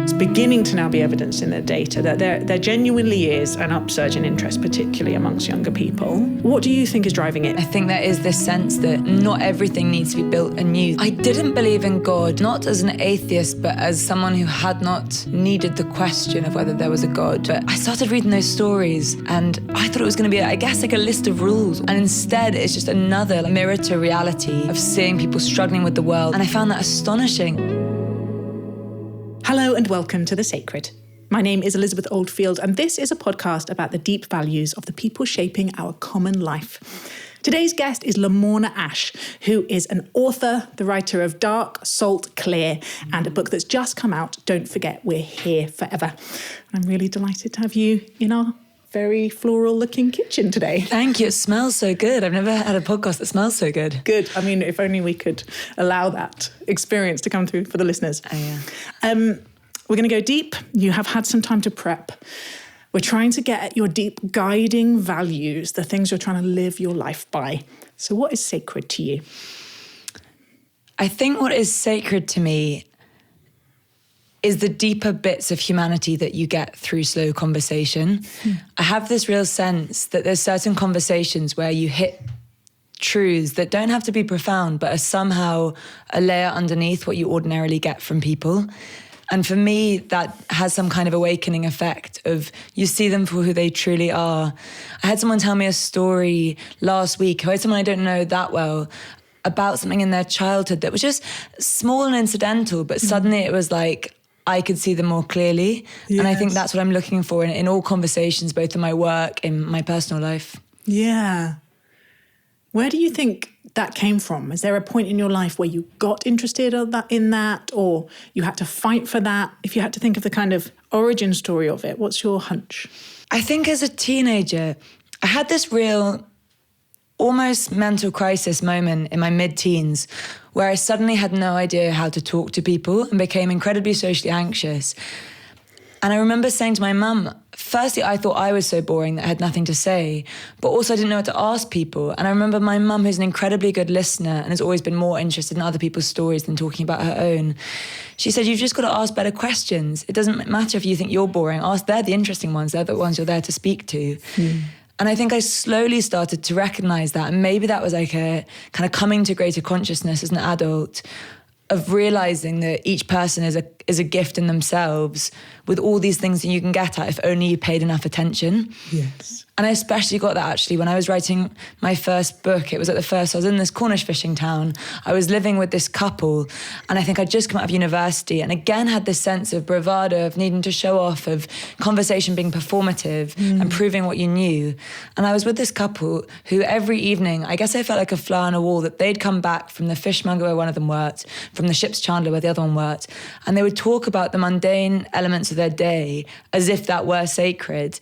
It's beginning to now be evidenced in the data that there genuinely is an upsurge in interest, particularly amongst younger people. What do you think is driving it? I think there is this sense that not everything needs to be built anew. I didn't believe in God, not as an atheist, but as someone who had not needed the question of whether there was a God. But I started reading those stories and I thought it was going to be, I guess, like a list of rules. And instead, it's just another mirror to reality of seeing people struggling with the world. And I found that astonishing. Hello and welcome to The Sacred. My name is Elizabeth Oldfield, and this is a podcast about the deep values of the people shaping our common life. Today's guest is Lamorna Ash, who is an author, the writer of Dark, Salt, Clear, and a book that's just come out, Don't Forget We're Here Forever. I'm really delighted to have you in our very floral-looking kitchen today. Thank you. It smells so good. I've never had a podcast that smells so good. Good. I mean, if only we could allow that experience to come through for the listeners. Oh, yeah. We're going to go deep. You have had some time to prep. We're trying to get at your deep guiding values, the things you're trying to live your life by. So what is sacred to you? I think what is sacred to me is the deeper bits of humanity that you get through slow conversation. I have this real sense that there's certain conversations where you hit truths that don't have to be profound, but are somehow a layer underneath what you ordinarily get from people. And for me, that has some kind of awakening effect of you see them for who they truly are. I had someone tell me a story last week, I heard someone I don't know that well, about something in their childhood that was just small and incidental, but suddenly it was like, I could see them more clearly. Yes. And I think that's what I'm looking for in all conversations, both in my work, in my personal life. Yeah. Where do you think that came from? Is there a point in your life where you got interested in that, or you had to fight for that? If you had to think of the kind of origin story of it, what's your hunch? I think as a teenager, I had this real almost mental crisis moment in my mid-teens where I suddenly had no idea how to talk to people and became incredibly socially anxious. And I remember saying to my mum, firstly, I thought I was so boring that I had nothing to say, but also I didn't know what to ask people. And I remember my mum, who's an incredibly good listener and has always been more interested in other people's stories than talking about her own. She said, you've just got to ask better questions. It doesn't matter if you think you're boring. They're the interesting ones. They're the ones you're there to speak to. And I think I slowly started to recognize that. And maybe that was like a kind of coming to greater consciousness as an adult of realizing that each person is a gift in themselves with all these things that you can get at if only you paid enough attention. Yes. And I especially got that actually when I was writing my first book. It was at the first, I was in this Cornish fishing town. I was living with this couple and I think I'd just come out of university and again had this sense of bravado, of needing to show off, of conversation being performative and proving what you knew. And I was with this couple who every evening, I guess I felt like a fly on a wall, that they'd come back from the fishmonger where one of them worked, from the ship's chandler where the other one worked, and they would talk about the mundane elements of their day as if that were sacred.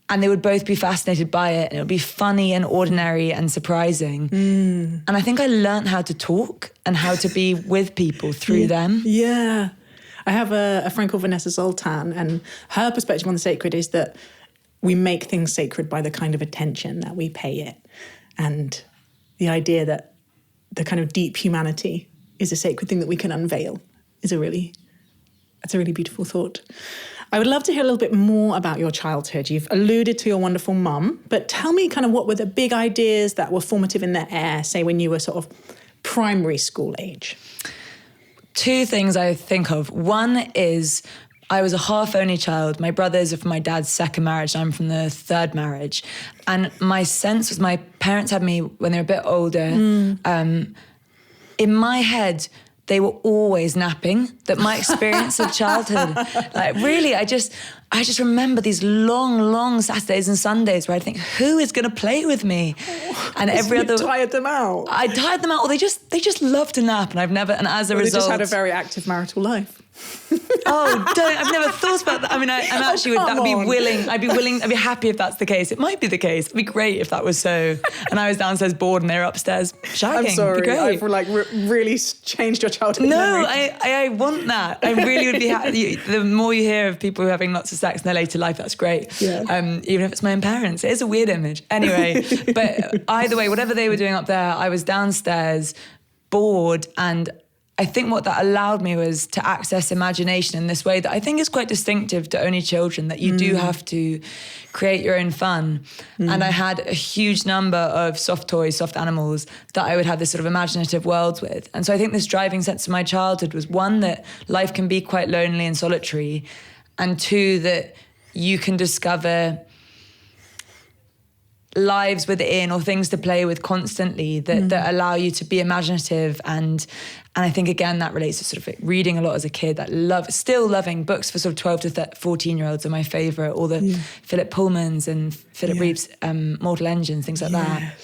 And they would both be fascinated by it, and it would be funny and ordinary and surprising. And I think I learned how to talk and how to be with people through them. Yeah. I have a friend called Vanessa Zoltan, and her perspective on the sacred is that we make things sacred by the kind of attention that we pay it. And the idea that the kind of deep humanity is a sacred thing that we can unveil is that's a really beautiful thought. I would love to hear a little bit more about your childhood. You've alluded to your wonderful mum, but tell me kind of what were the big ideas that were formative in the air, say when you were sort of primary school age? Two things I think of. One is I was a half-only child. My brothers are from my dad's second marriage, and I'm from the third marriage. And my sense was my parents had me when they were a bit older. In my head, they were always napping, that my experience of childhood, like really, I just remember these long Saturdays and Sundays where I'd think, who is going to play with me? And every other... tired them out. I tired them out, or they just love to nap, and as a result... They just had a very active marital life. I've never thought about that. I mean, I'd be happy if that's the case. It might be the case. It'd be great if that was so. And I was downstairs bored and they were upstairs shagging. I'm sorry, It'd be great. I've really changed your childhood memory. I want that. I really would be happy. The more you hear of people having lots of sex in their later life, that's great. Yeah. Even if it's my own parents. It is a weird image. Anyway, but either way, whatever they were doing up there, I was downstairs bored, and I think what that allowed me was to access imagination in this way that I think is quite distinctive to only children, that you do have to create your own fun. And I had a huge number of soft toys, soft animals that I would have this sort of imaginative worlds with. And so I think this driving sense of my childhood was, one, that life can be quite lonely and solitary, and two, that you can discover lives within or things to play with constantly that allow you to be imaginative. And I think, again, that relates to sort of like reading a lot as a kid, that still loving books for sort of 12 to 14-year-olds are my favourite, all the Philip Pullmans and Philip Reeve's Mortal Engines, things like that.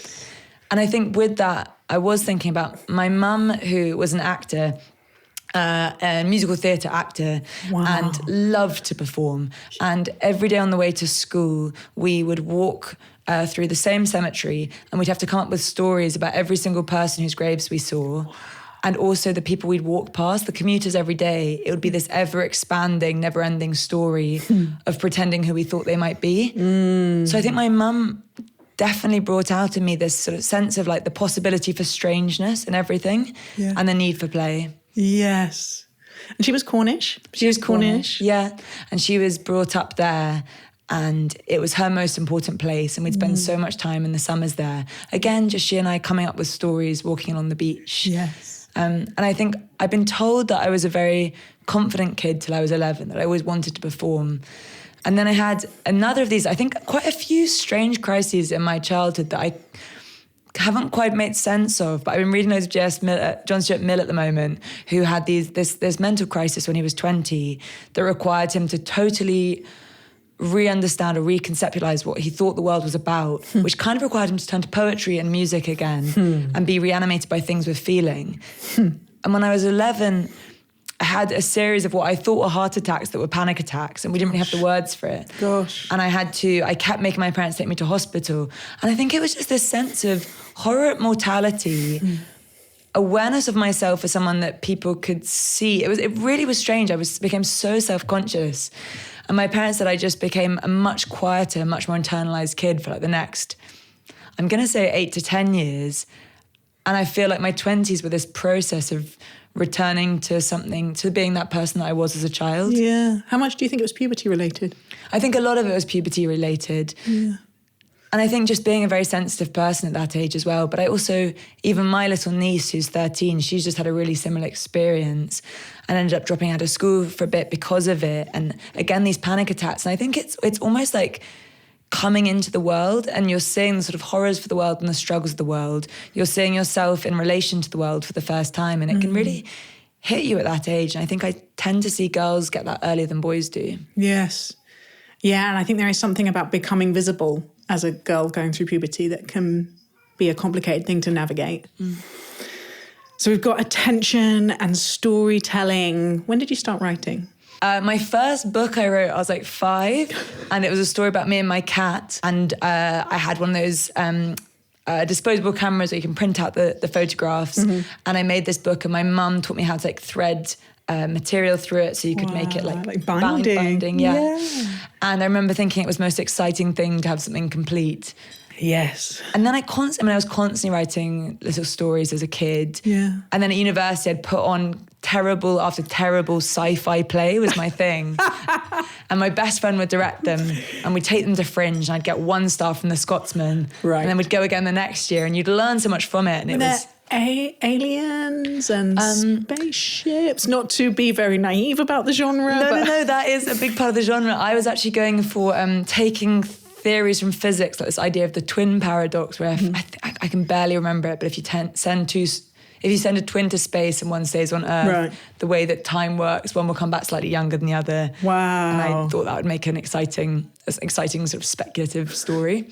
And I think with that, I was thinking about my mum, who was an actor, a musical theatre actor, and loved to perform. And every day on the way to school, we would walk through the same cemetery, and we'd have to come up with stories about every single person whose graves we saw. And also the people we'd walk past, the commuters every day. It would be this ever-expanding, never-ending story of pretending who we thought they might be. So I think my mum definitely brought out in me this sort of sense of like the possibility for strangeness in everything and the need for play. Yes. And she was Cornish? She was Cornish, yeah. And she was brought up there, and it was her most important place, and we'd spend so much time in the summers there. Again, just she and I coming up with stories, walking along the beach. Yes. And I think I've been told that I was a very confident kid till I was 11, that I always wanted to perform. And then I had another of these, I think quite a few strange crises in my childhood that I haven't quite made sense of, but I've been reading loads of John Stuart Mill at the moment, who had this mental crisis when he was 20 that required him to totally re-understand or reconceptualize what he thought the world was about, which kind of required him to turn to poetry and music again and be reanimated by things with feeling. And when I was 11, I had a series of what I thought were heart attacks that were panic attacks, and we didn't really have the words for it. And I kept making my parents take me to hospital. And I think it was just this sense of horror at mortality, awareness of myself as someone that people could see. It really was strange. I became so self-conscious. And my parents said I just became a much quieter, much more internalized kid for like the next, I'm going to say 8 to 10 years. And I feel like my 20s were this process of returning to something, to being that person that I was as a child. Yeah. How much do you think it was puberty related? I think a lot of it was puberty related. Yeah. And I think just being a very sensitive person at that age as well. But I also, even my little niece who's 13, she's just had a really similar experience and ended up dropping out of school for a bit because of it. And again, these panic attacks. And I think it's almost like coming into the world and you're seeing the sort of horrors for the world and the struggles of the world. You're seeing yourself in relation to the world for the first time. And it can really hit you at that age. And I think I tend to see girls get that earlier than boys do. Yes. Yeah, and I think there is something about becoming visible as a girl going through puberty that can be a complicated thing to navigate. So we've got attention and storytelling. When did you start writing? My first book I wrote, I was like 5, and it was a story about me and my cat. And I had one of those disposable cameras where you can print out the photographs. And I made this book, and my mum taught me how to like thread material through it so you could make it like binding. Yeah. And I remember thinking it was the most exciting thing to have something complete. Yes. And then I was constantly writing little stories as a kid. Yeah. And then at university I'd put on terrible after terrible sci-fi play was my thing. And my best friend would direct them, and we'd take them to Fringe, and I'd get 1 star from the Scotsman. Right. And then we'd go again the next year, and you'd learn so much from it. And it was aliens and spaceships, not to be very naive about the genre. No, that is a big part of the genre. I was actually going for taking theories from physics, like this idea of the twin paradox, where I can barely remember it, but if you send a twin to space and one stays on Earth, the way that time works, one will come back slightly younger than the other. Wow. And I thought that would make an exciting sort of speculative story.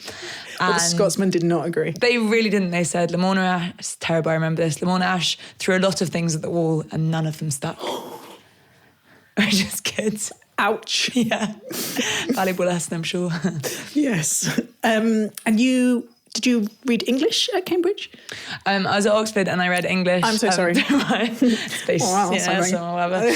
But the Scotsman did not agree. They really didn't. They said, Lamorna Ash, it's terrible, I remember this, Lamorna Ash threw a lot of things at the wall and none of them stuck. Which is good. Ouch. Yeah. Valuable lesson, I'm sure. Yes. And did you read English at Cambridge? I was at Oxford and I read English. I'm so sorry. Space, wow, whatever.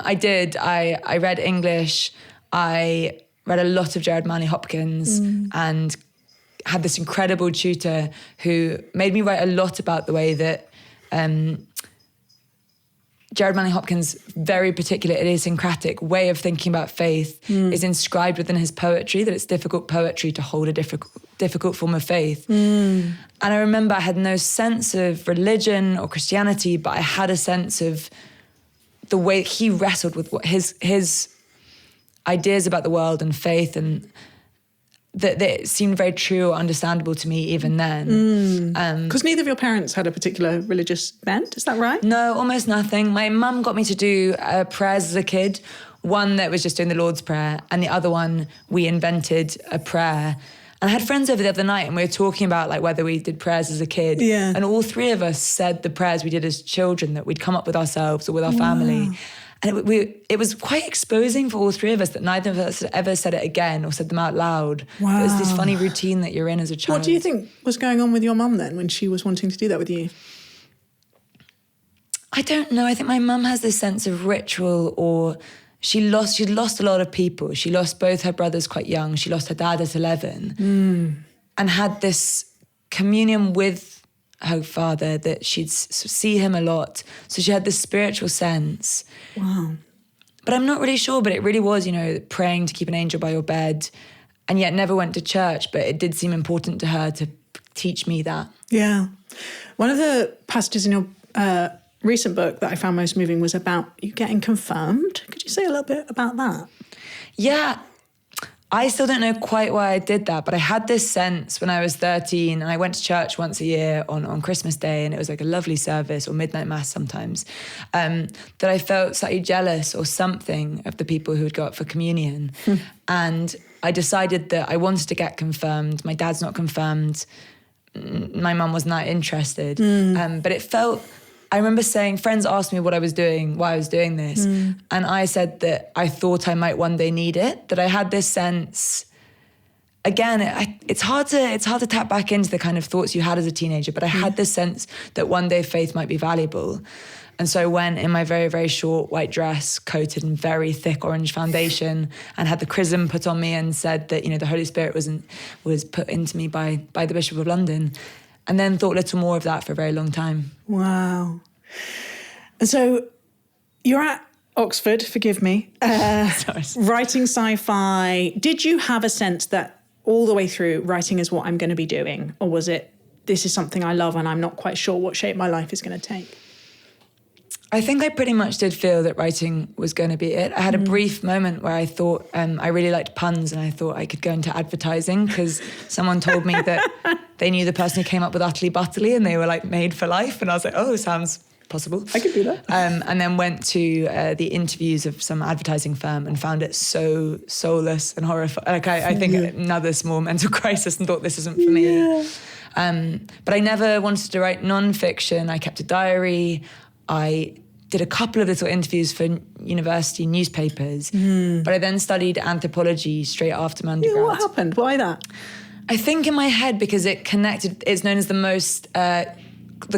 I did. I read English. I read a lot of Gerard Manley Hopkins and had this incredible tutor who made me write a lot about the way that Jared Manley Hopkins' very particular idiosyncratic way of thinking about faith is inscribed within his poetry, that it's difficult poetry to hold a difficult form of faith. And I remember I had no sense of religion or Christianity, but I had a sense of the way he wrestled with what his ideas about the world and faith, and that it seemed very true or understandable to me even then. Because neither of your parents had a particular religious bent, is that right? No, almost nothing. My mum got me to do prayers as a kid. One that was just doing the Lord's Prayer, and the other one, we invented a prayer. And I had friends over the other night, and we were talking about like whether we did prayers as a kid. Yeah. And all three of us said the prayers we did as children that we'd come up with ourselves or with our family. And it was quite exposing for all three of us that neither of us had ever said it again or said them out loud. Wow. It was this funny routine that you're in as a child. What do you think was going on with your mum then when she was wanting to do that with you? I don't know. I think my mum has this sense of ritual, or she'd lost a lot of people. She lost both her brothers quite young. She lost her dad at 11 and had this communion with her father that she'd see him a lot. So she had this spiritual sense. Wow. But I'm not really sure, but it really was, praying to keep an angel by your bed, and yet never went to church, but it did seem important to her to teach me that. Yeah. One of the passages in your recent book that I found most moving was about you getting confirmed. Could you say a little bit about that? Yeah. I still don't know quite why I did that, but I had this sense when I was 13, and I went to church once a year on Christmas Day, and it was like a lovely service, or midnight mass sometimes, that I felt slightly jealous or something of the people who would go up for communion. And I decided that I wanted to get confirmed. My dad's not confirmed. My mum wasn't that interested. But it felt... I remember saying, friends asked me what I was doing, why I was doing this. And I said that I thought I might one day need it, that I had this sense, again, it's hard to tap back into the kind of thoughts you had as a teenager, but I had this sense that one day faith might be valuable. And so I went in my very, very short white dress, coated in very thick orange foundation, and had the chrism put on me and said that, the Holy Spirit was put into me by the Bishop of London. And then thought a little more of that for a very long time. Wow. And so you're at Oxford, forgive me, writing sci-fi. Did you have a sense that all the way through writing is what I'm going to be doing? Or was it, this is something I love and I'm not quite sure what shape my life is going to take? I think I pretty much did feel that writing was going to be it. I had a brief moment where I thought I really liked puns, and I thought I could go into advertising because someone told me that they knew the person who came up with Utterly Butterly and they were like made for life. And I was like, oh, sounds possible. I could do that. And then went to the interviews of some advertising firm and found it so soulless and horrifying. Like I think another small mental crisis, and thought this isn't for me. Yeah. But I never wanted to write non-fiction. I kept a diary. I did a couple of little interviews for university newspapers, but I then studied anthropology straight after my undergrad. Yeah, what happened? Why that? I think in my head, because it connected, it's known as the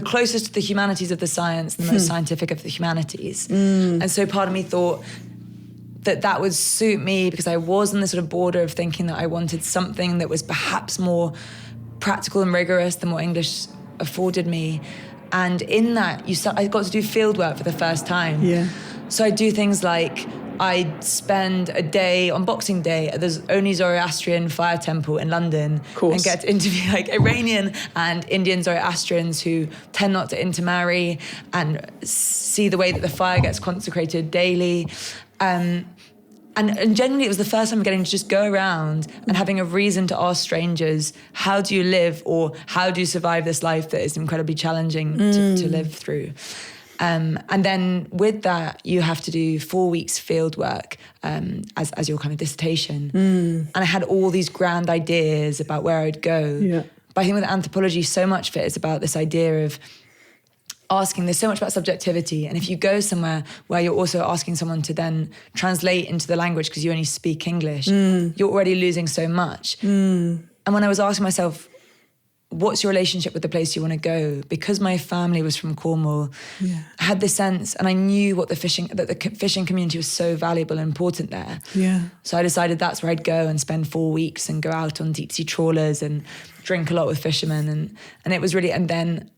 closest to the humanities of the science, the most scientific of the humanities. And so part of me thought that would suit me, because I was on this sort of border of thinking that I wanted something that was perhaps more practical and rigorous than what English afforded me. And in that, I got to do field work for the first time. Yeah. So I do things like I'd spend a day on Boxing Day at the only Zoroastrian fire temple in London, and get to interview like Iranian and Indian Zoroastrians who tend not to intermarry, and see the way that the fire gets consecrated daily. And genuinely, it was the first time getting to just go around and having a reason to ask strangers, how do you live, or how do you survive this life that is incredibly challenging to live through? And then with that, you have to do 4 weeks field work as your kind of dissertation. And I had all these grand ideas about where I'd go. Yeah. But I think with anthropology, so much of it is about this idea of asking, there's so much about subjectivity, and if you go somewhere where you're also asking someone to then translate into the language because you only speak English, you're already losing so much. And when I was asking myself, what's your relationship with the place you want to go? Because my family was from Cornwall, I had this sense, and I knew that the fishing community was so valuable and important there. Yeah. So I decided that's where I'd go and spend 4 weeks and go out on deep sea trawlers and drink a lot with fishermen, and it was really, and then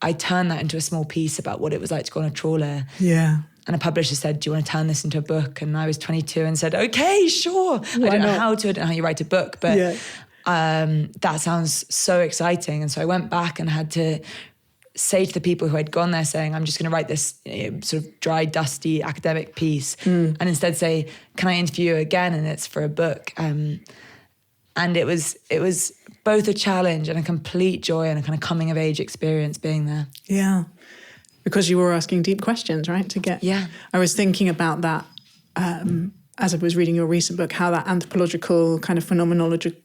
I turned that into a small piece about what it was like to go on a trawler. Yeah. And a publisher said, do you want to turn this into a book? And I was 22 and said, okay, sure. I don't know how to, I don't know how you write a book, but that sounds so exciting. And so I went back and had to say to the people who had gone there saying, I'm just going to write this sort of dry, dusty academic piece. And instead say, can I interview you again? And it's for a book. And it was both a challenge and a complete joy and a kind of coming of age experience being there. Yeah. Because you were asking deep questions, right? I was thinking about that as I was reading your recent book, how that anthropological kind of phenomenological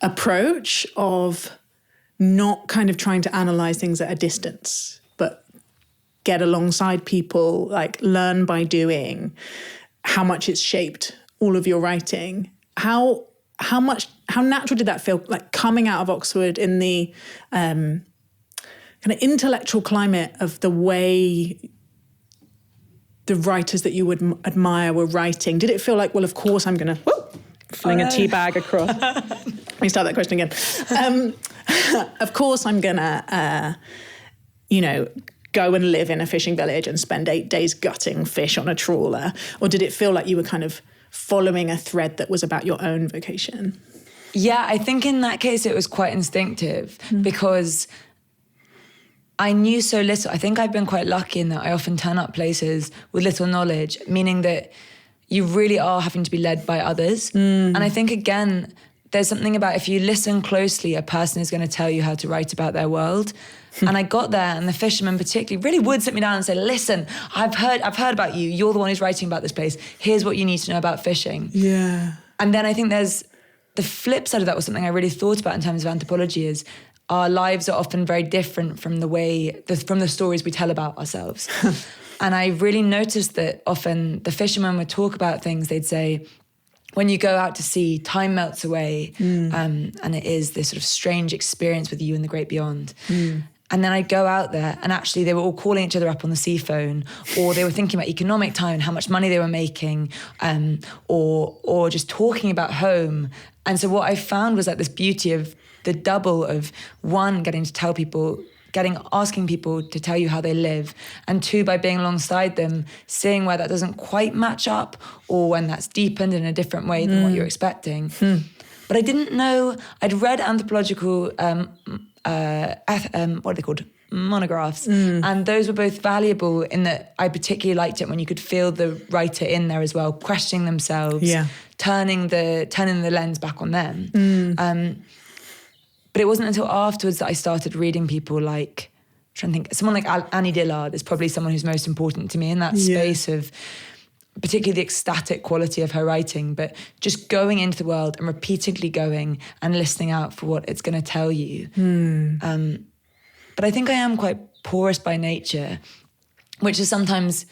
approach of not kind of trying to analyze things at a distance, but get alongside people, like learn by doing, how much it's shaped all of your writing. How natural did that feel, like coming out of Oxford in the kind of intellectual climate of the way the writers that you would admire were writing? Did it feel like, well, of course I'm going to fling a tea bag across? Let me start that question again. Of course I'm going to, go and live in a fishing village and spend 8 days gutting fish on a trawler? Or did it feel like you were kind of following a thread that was about your own vocation? Yeah, I think in that case it was quite instinctive because I knew so little. I think I've been quite lucky in that I often turn up places with little knowledge, meaning that you really are having to be led by others. And I think, again, there's something about if you listen closely, a person is going to tell you how to write about their world. And I got there, and the fisherman particularly really would sit me down and say, listen, I've heard about you. You're the one who's writing about this place. Here's what you need to know about fishing. Yeah. And then I think there's the flip side of that was something I really thought about in terms of anthropology is our lives are often very different from from the stories we tell about ourselves. And I really noticed that often the fishermen would talk about things, they'd say, when you go out to sea, time melts away, and it is this sort of strange experience with you in the great beyond. And then I'd go out there and actually they were all calling each other up on the sea phone, or they were thinking about economic time and how much money they were making, or just talking about home. And so what I found was like this beauty of the double of one, getting to tell people, asking people to tell you how they live, and two, by being alongside them, seeing where that doesn't quite match up or when that's deepened in a different way than what you're expecting. But I didn't know, I'd read anthropological, what are they called? Monographs. And those were both valuable in that I particularly liked it when you could feel the writer in there as well, questioning themselves, turning the lens back on them. But it wasn't until afterwards that I started reading people like, I'm trying to think, someone like Annie Dillard is probably someone who's most important to me in that space of particularly the ecstatic quality of her writing, but just going into the world and repeatedly going and listening out for what it's going to tell you. But I think I am quite porous by nature, which is sometimes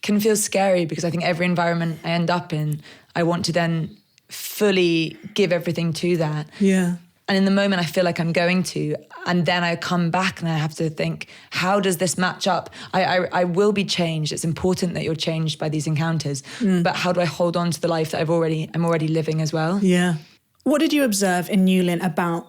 can feel scary because I think every environment I end up in, I want to then fully give everything to that. Yeah. And in the moment I feel like I'm going to, and then I come back and I have to think, how does this match up? I will be changed. It's important that you're changed by these encounters, but how do I hold on to the life that I'm already living as well? Yeah. What did you observe in New Lynn about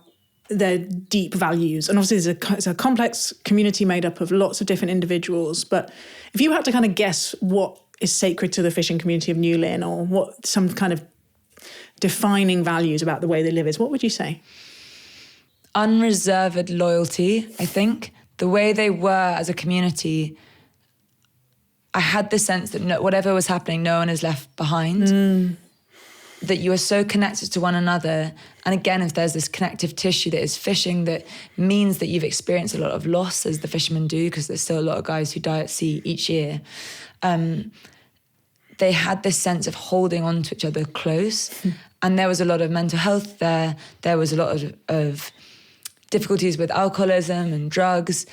their deep values? And obviously it's a complex community made up of lots of different individuals, but if you had to kind of guess what is sacred to the fishing community of New Lynn, or what some kind of defining values about the way they live is, what would you say? Unreserved loyalty, I think. The way they were as a community, I had the sense that whatever was happening, no one is left behind. That you are so connected to one another. And again, if there's this connective tissue that is fishing, that means that you've experienced a lot of loss, as the fishermen do, because there's still a lot of guys who die at sea each year. They had this sense of holding on to each other close. And there was a lot of mental health there. There was a lot of difficulties with alcoholism and drugs,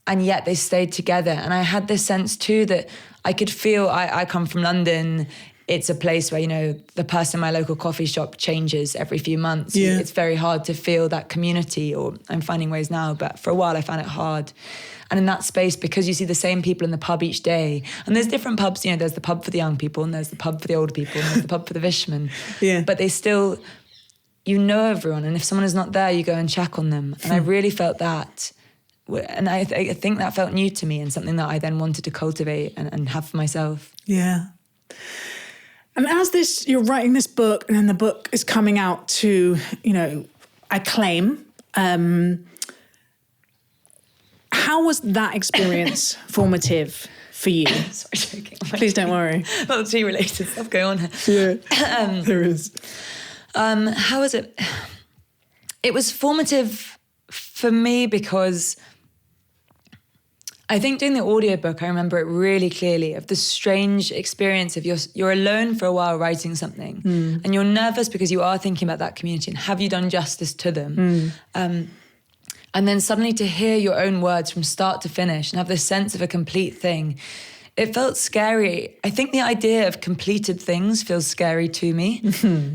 and yet they stayed together. And I had this sense too that I could feel, I come from London, it's a place where, the person in my local coffee shop changes every few months. Yeah. It's very hard to feel that community, or I'm finding ways now, but for a while I found it hard. And in that space, because you see the same people in the pub each day, and there's different pubs, there's the pub for the young people, and there's the pub for the older people, and there's the pub for the fishermen. Yeah. But they still you know everyone, and if someone is not there, you go and check on them. And I really felt that. And I think that felt new to me and something that I then wanted to cultivate and have for myself. Yeah. And as you're writing this book, and then the book is coming out to, acclaim, how was that experience formative for you? Sorry, joking. Please don't worry. Not too related stuff going on here. Yeah, there is. How was it? It was formative for me because I think doing the audiobook, I remember it really clearly, of the strange experience of you're alone for a while writing something and you're nervous because you are thinking about that community and have you done justice to them? And then suddenly to hear your own words from start to finish and have this sense of a complete thing, it felt scary. I think the idea of completed things feels scary to me,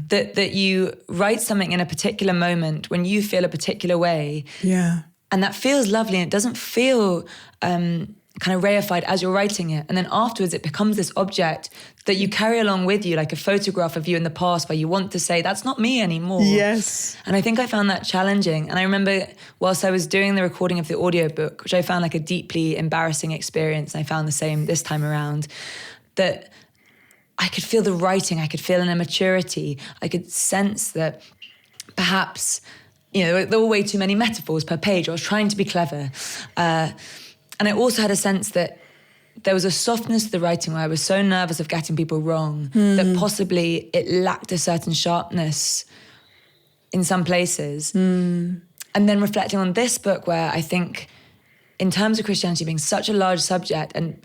that you write something in a particular moment when you feel a particular way. Yeah. And that feels lovely, and it doesn't feel kind of reified as you're writing it. And then afterwards it becomes this object that you carry along with you, like a photograph of you in the past where you want to say, that's not me anymore. Yes. And I think I found that challenging. And I remember whilst I was doing the recording of the audiobook, which I found like a deeply embarrassing experience, and I found the same this time around, that I could feel the writing, I could feel an immaturity, I could sense that perhaps, there were way too many metaphors per page. I was trying to be clever. And I also had a sense that there was a softness to the writing where I was so nervous of getting people wrong that possibly it lacked a certain sharpness in some places. And then reflecting on this book where I think in terms of Christianity being such a large subject and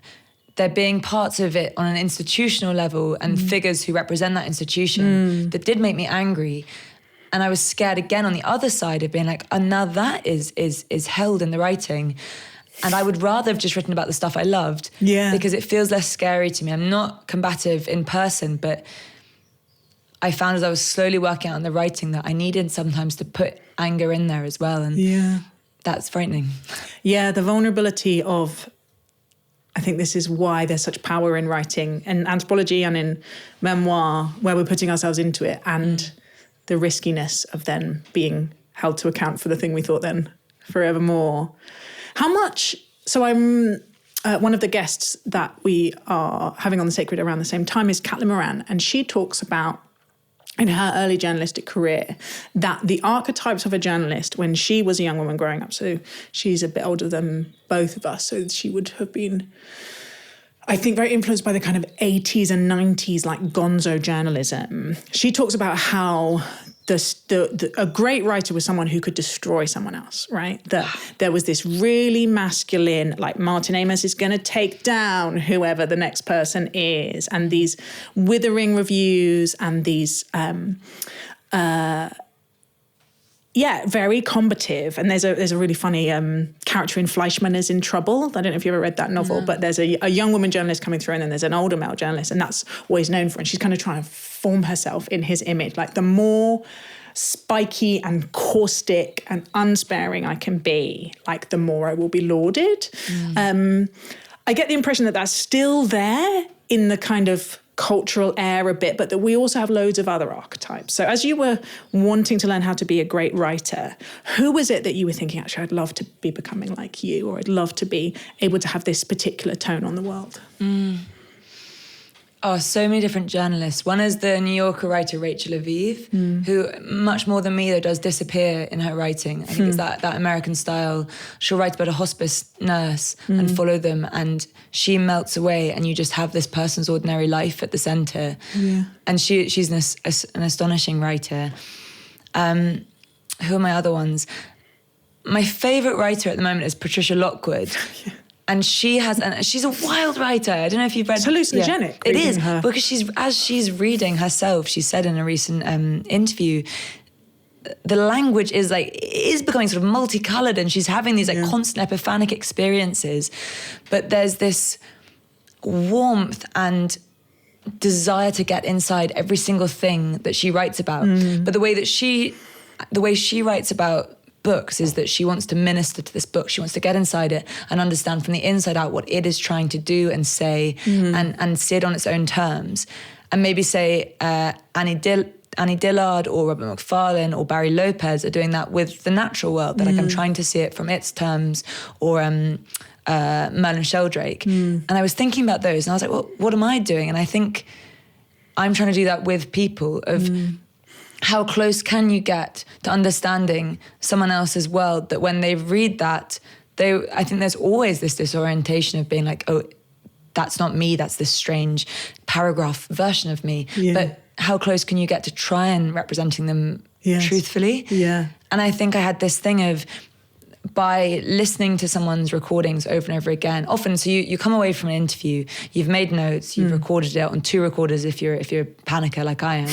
there being parts of it on an institutional level and figures who represent that institution that did make me angry. And I was scared again on the other side of being like, oh, now that is held in the writing. And I would rather have just written about the stuff I loved because it feels less scary to me. I'm not combative in person, but I found as I was slowly working out on the writing that I needed sometimes to put anger in there as well. And that's frightening. Yeah, the vulnerability of, I think this is why there's such power in writing and anthropology and in memoir, where we're putting ourselves into it, and the riskiness of then being held to account for the thing we thought then forevermore. How much, so I'm, one of the guests that we are having on The Sacred around the same time is Kat Lamorna, and she talks about, in her early journalistic career, that the archetypes of a journalist when she was a young woman growing up, so she's a bit older than both of us, so she would have been, I think, very influenced by the kind of 80s and 90s like gonzo journalism. She talks about how a great writer was someone who could destroy someone else, right? That there was this really masculine, like Martin Amis is going to take down whoever the next person is, and these withering reviews and these very combative. And there's a really funny character in Fleischman is in Trouble. I don't know if you've ever read that novel, but there's a young woman journalist coming through and then there's an older male journalist, and that's what he's known for. And she's kind of trying to form herself in his image. Like, the more spiky and caustic and unsparing I can be, like, the more I will be lauded. I get the impression that that's still there in the kind of cultural air a bit, but that we also have loads of other archetypes. So as you were wanting to learn how to be a great writer, who was it that you were thinking, actually, I'd love to be becoming like you, or I'd love to be able to have this particular tone on the world? Oh, so many different journalists. One is the New Yorker writer Rachel Aviv, who much more than me though does disappear in her writing. I think it's that American style. She'll write about a hospice nurse and follow them, and she melts away, and you just have this person's ordinary life at the centre. And she's an astonishing writer. Who are my other ones? My favourite writer at the moment is Patricia Lockwood. And she's a wild writer. I don't know if you've read... It's hallucinogenic. It is, because as she's reading herself, she said in a recent interview, the language is becoming sort of multicoloured, and she's having these constant epiphanic experiences. But there's this warmth and desire to get inside every single thing that she writes about. But the way she writes about books is that she wants to minister to this book. She wants to get inside it and understand from the inside out what it is trying to do and say, and see it on its own terms. And maybe say Annie Annie Dillard or Robert Macfarlane or Barry Lopez are doing that with the natural world, that like I'm trying to see it from its terms, or Merlin Sheldrake. And I was thinking about those and I was like, well, what am I doing? And I think I'm trying to do that with people of how close can you get to understanding someone else's world, that when they read that, I think there's always this disorientation of being like, oh, that's not me, that's this strange paragraph version of me. But how close can you get to try and representing them truthfully? And I think I had this thing of, by listening to someone's recordings over and over again, often, so you come away from an interview, you've made notes, you've recorded it on 2 recorders if you're a panicker like I am,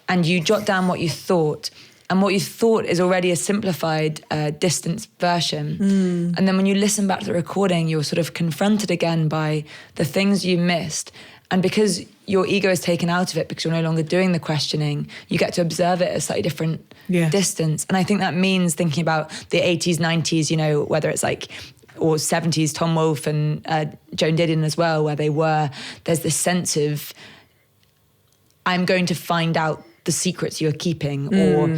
and you jot down what you thought. And what you thought is already a simplified, distanced version. And then when you listen back to the recording, you're sort of confronted again by the things you missed. And because your ego is taken out of it, because you're no longer doing the questioning, you get to observe it at a slightly different distance. And I think that means thinking about the 80s, 90s, you know, whether it's like, or 70s, Tom Wolfe and Joan Didion as well, where there's this sense of, I'm going to find out the secrets you're keeping, or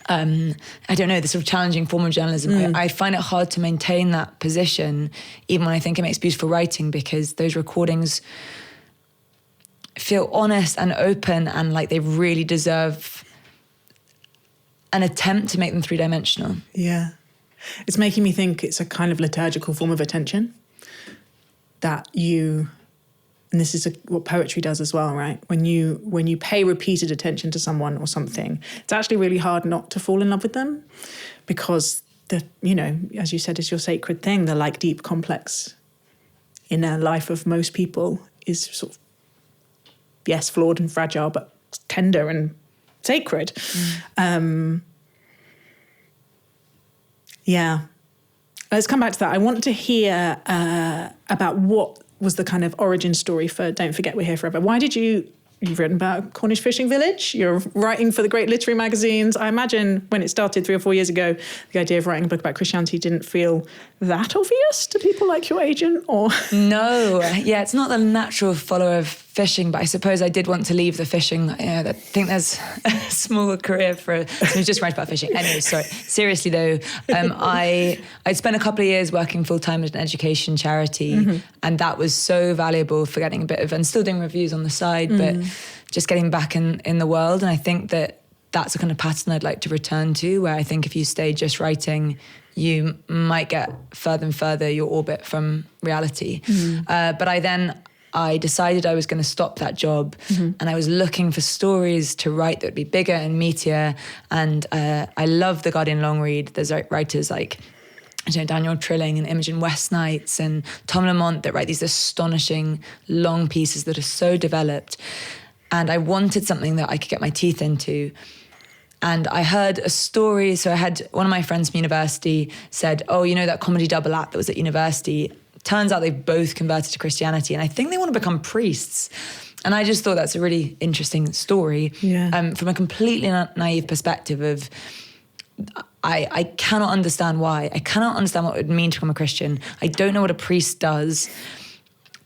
I don't know, the sort of challenging form of journalism. I find it hard to maintain that position, even when I think it makes beautiful writing, because those recordings feel honest and open and like they really deserve an attempt to make them 3-dimensional. Yeah. It's making me think it's a kind of liturgical form of attention that you... And this is what poetry does as well, right? When you pay repeated attention to someone or something, it's actually really hard not to fall in love with them, because as you said, is your sacred thing. The like deep, complex inner life of most people is sort of, yes, flawed and fragile, but tender and sacred. Let's come back to that. I want to hear about what was the kind of origin story for Don't Forget We're Here Forever. Why did you've written about Cornish fishing village, you're writing for the great literary magazines. I imagine when it started 3 or 4 years ago, the idea of writing a book about Christianity didn't feel that obvious to people like your agent, or? No, it's not the natural follower of fishing, but I suppose I did want to leave the fishing. I think there's a small career for someone who just writes about fishing. Anyway, sorry. Seriously though, I'd spent a couple of years working full-time at an education charity, and that was so valuable for getting a bit of, and still doing reviews on the side, but just getting back in the world. And I think that's a kind of pattern I'd like to return to, where I think if you stay just writing, you might get further and further your orbit from reality. But I decided I was going to stop that job, and I was looking for stories to write that would be bigger and meatier. And I love the Guardian long read. There's writers like Daniel Trilling and Imogen Westnights and Tom Lamont that write these astonishing long pieces that are so developed. And I wanted something that I could get my teeth into. And I heard a story. So I had one of my friends from university said, oh, you know that comedy double act that was at university? Turns out they've both converted to Christianity, and I think they want to become priests. And I just thought that's a really interesting story from a completely naive perspective of, I cannot understand why. I cannot understand what it would mean to become a Christian. I don't know what a priest does.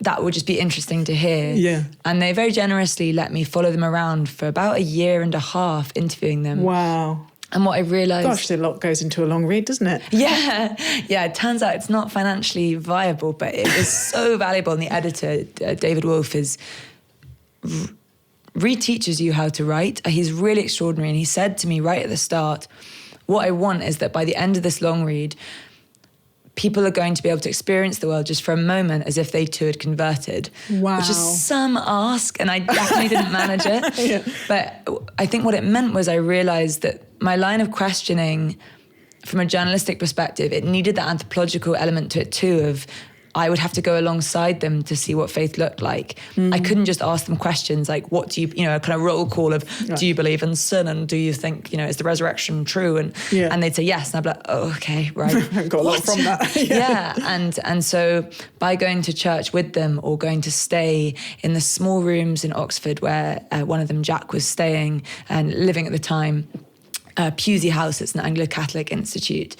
That would just be interesting to hear. Yeah. And they very generously let me follow them around for about 1.5 years interviewing them. Wow. And what I realised... Gosh, a lot goes into a long read, doesn't it? Yeah, it turns out it's not financially viable, but it was so valuable. And the editor, David Wolfe, reteaches you how to write. He's really extraordinary. And he said to me right at the start, what I want is that by the end of this long read, people are going to be able to experience the world just for a moment as if they too had converted. Wow. Which is some ask, and I definitely didn't manage it. But I think what it meant was I realised that my line of questioning, from a journalistic perspective, it needed that anthropological element to it too, of I would have to go alongside them to see what faith looked like. I couldn't just ask them questions like, what do you a kind of roll call of, do you believe in sin? And do you think, is the resurrection true? And they'd say yes. And I'd be like, oh, okay, right. I've got a lot from that. And so by going to church with them, or going to stay in the small rooms in Oxford where one of them, Jack, was staying and living at the time, Pusey House, it's an Anglo-Catholic institute,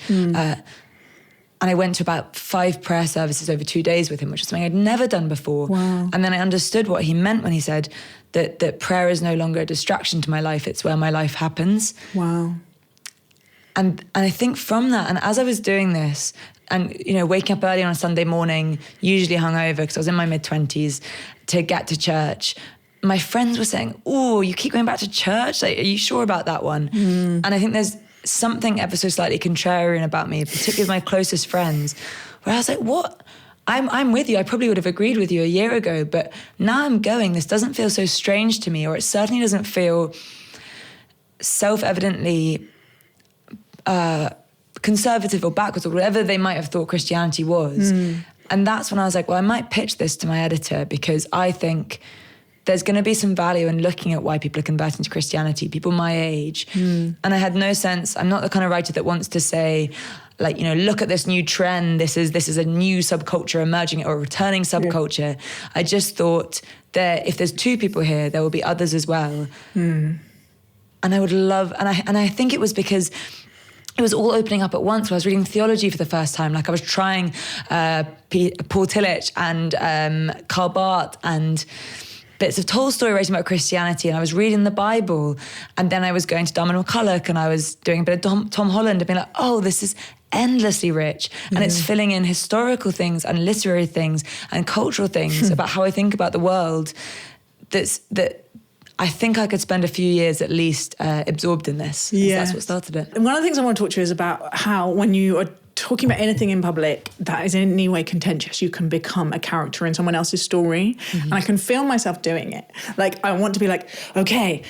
And I went to about 5 prayer services over 2 days with him, which is something I'd never done before. Wow. And then I understood what he meant when he said that prayer is no longer a distraction to my life, it's where my life happens. Wow. And I think from that, and as I was doing this, and, you know, waking up early on a Sunday morning, usually hungover because I was in my mid-20s, to get to church, my friends were saying, oh, you keep going back to church? Like, are you sure about that one? And I think there's something ever so slightly contrarian about me, particularly with my closest friends, where I was like, what? I'm with you. I probably would have agreed with you a year ago, but now I'm going. This doesn't feel so strange to me, or it certainly doesn't feel self-evidently conservative or backwards or whatever they might have thought Christianity was. And that's when I was like, well, I might pitch this to my editor, because I think there's going to be some value in looking at why people are converting to Christianity, people my age. And I had no sense, I'm not the kind of writer that wants to say, like, you know, look at this new trend, this is a new subculture emerging or a returning subculture. Yeah. I just thought that if there's 2 people here, there will be others as well. And I would love, and I think it was because it was all opening up at once. I was reading theology for the first time. Like, I was trying Paul Tillich and Karl Barth and bits of Tolstoy writing about Christianity, and I was reading the Bible, and then I was going to Darman McCulloch, and I was doing a bit of Tom Holland, and being like, oh, this is endlessly rich, and it's filling in historical things and literary things and cultural things about how I think about the world. That I think I could spend a few years at least absorbed in this. Yeah. That's what started it. And one of the things I want to talk to you is about how, when you are talking about anything in public that is in any way contentious, you can become a character in someone else's story. And I can feel myself doing it. Like, I want to be like, okay,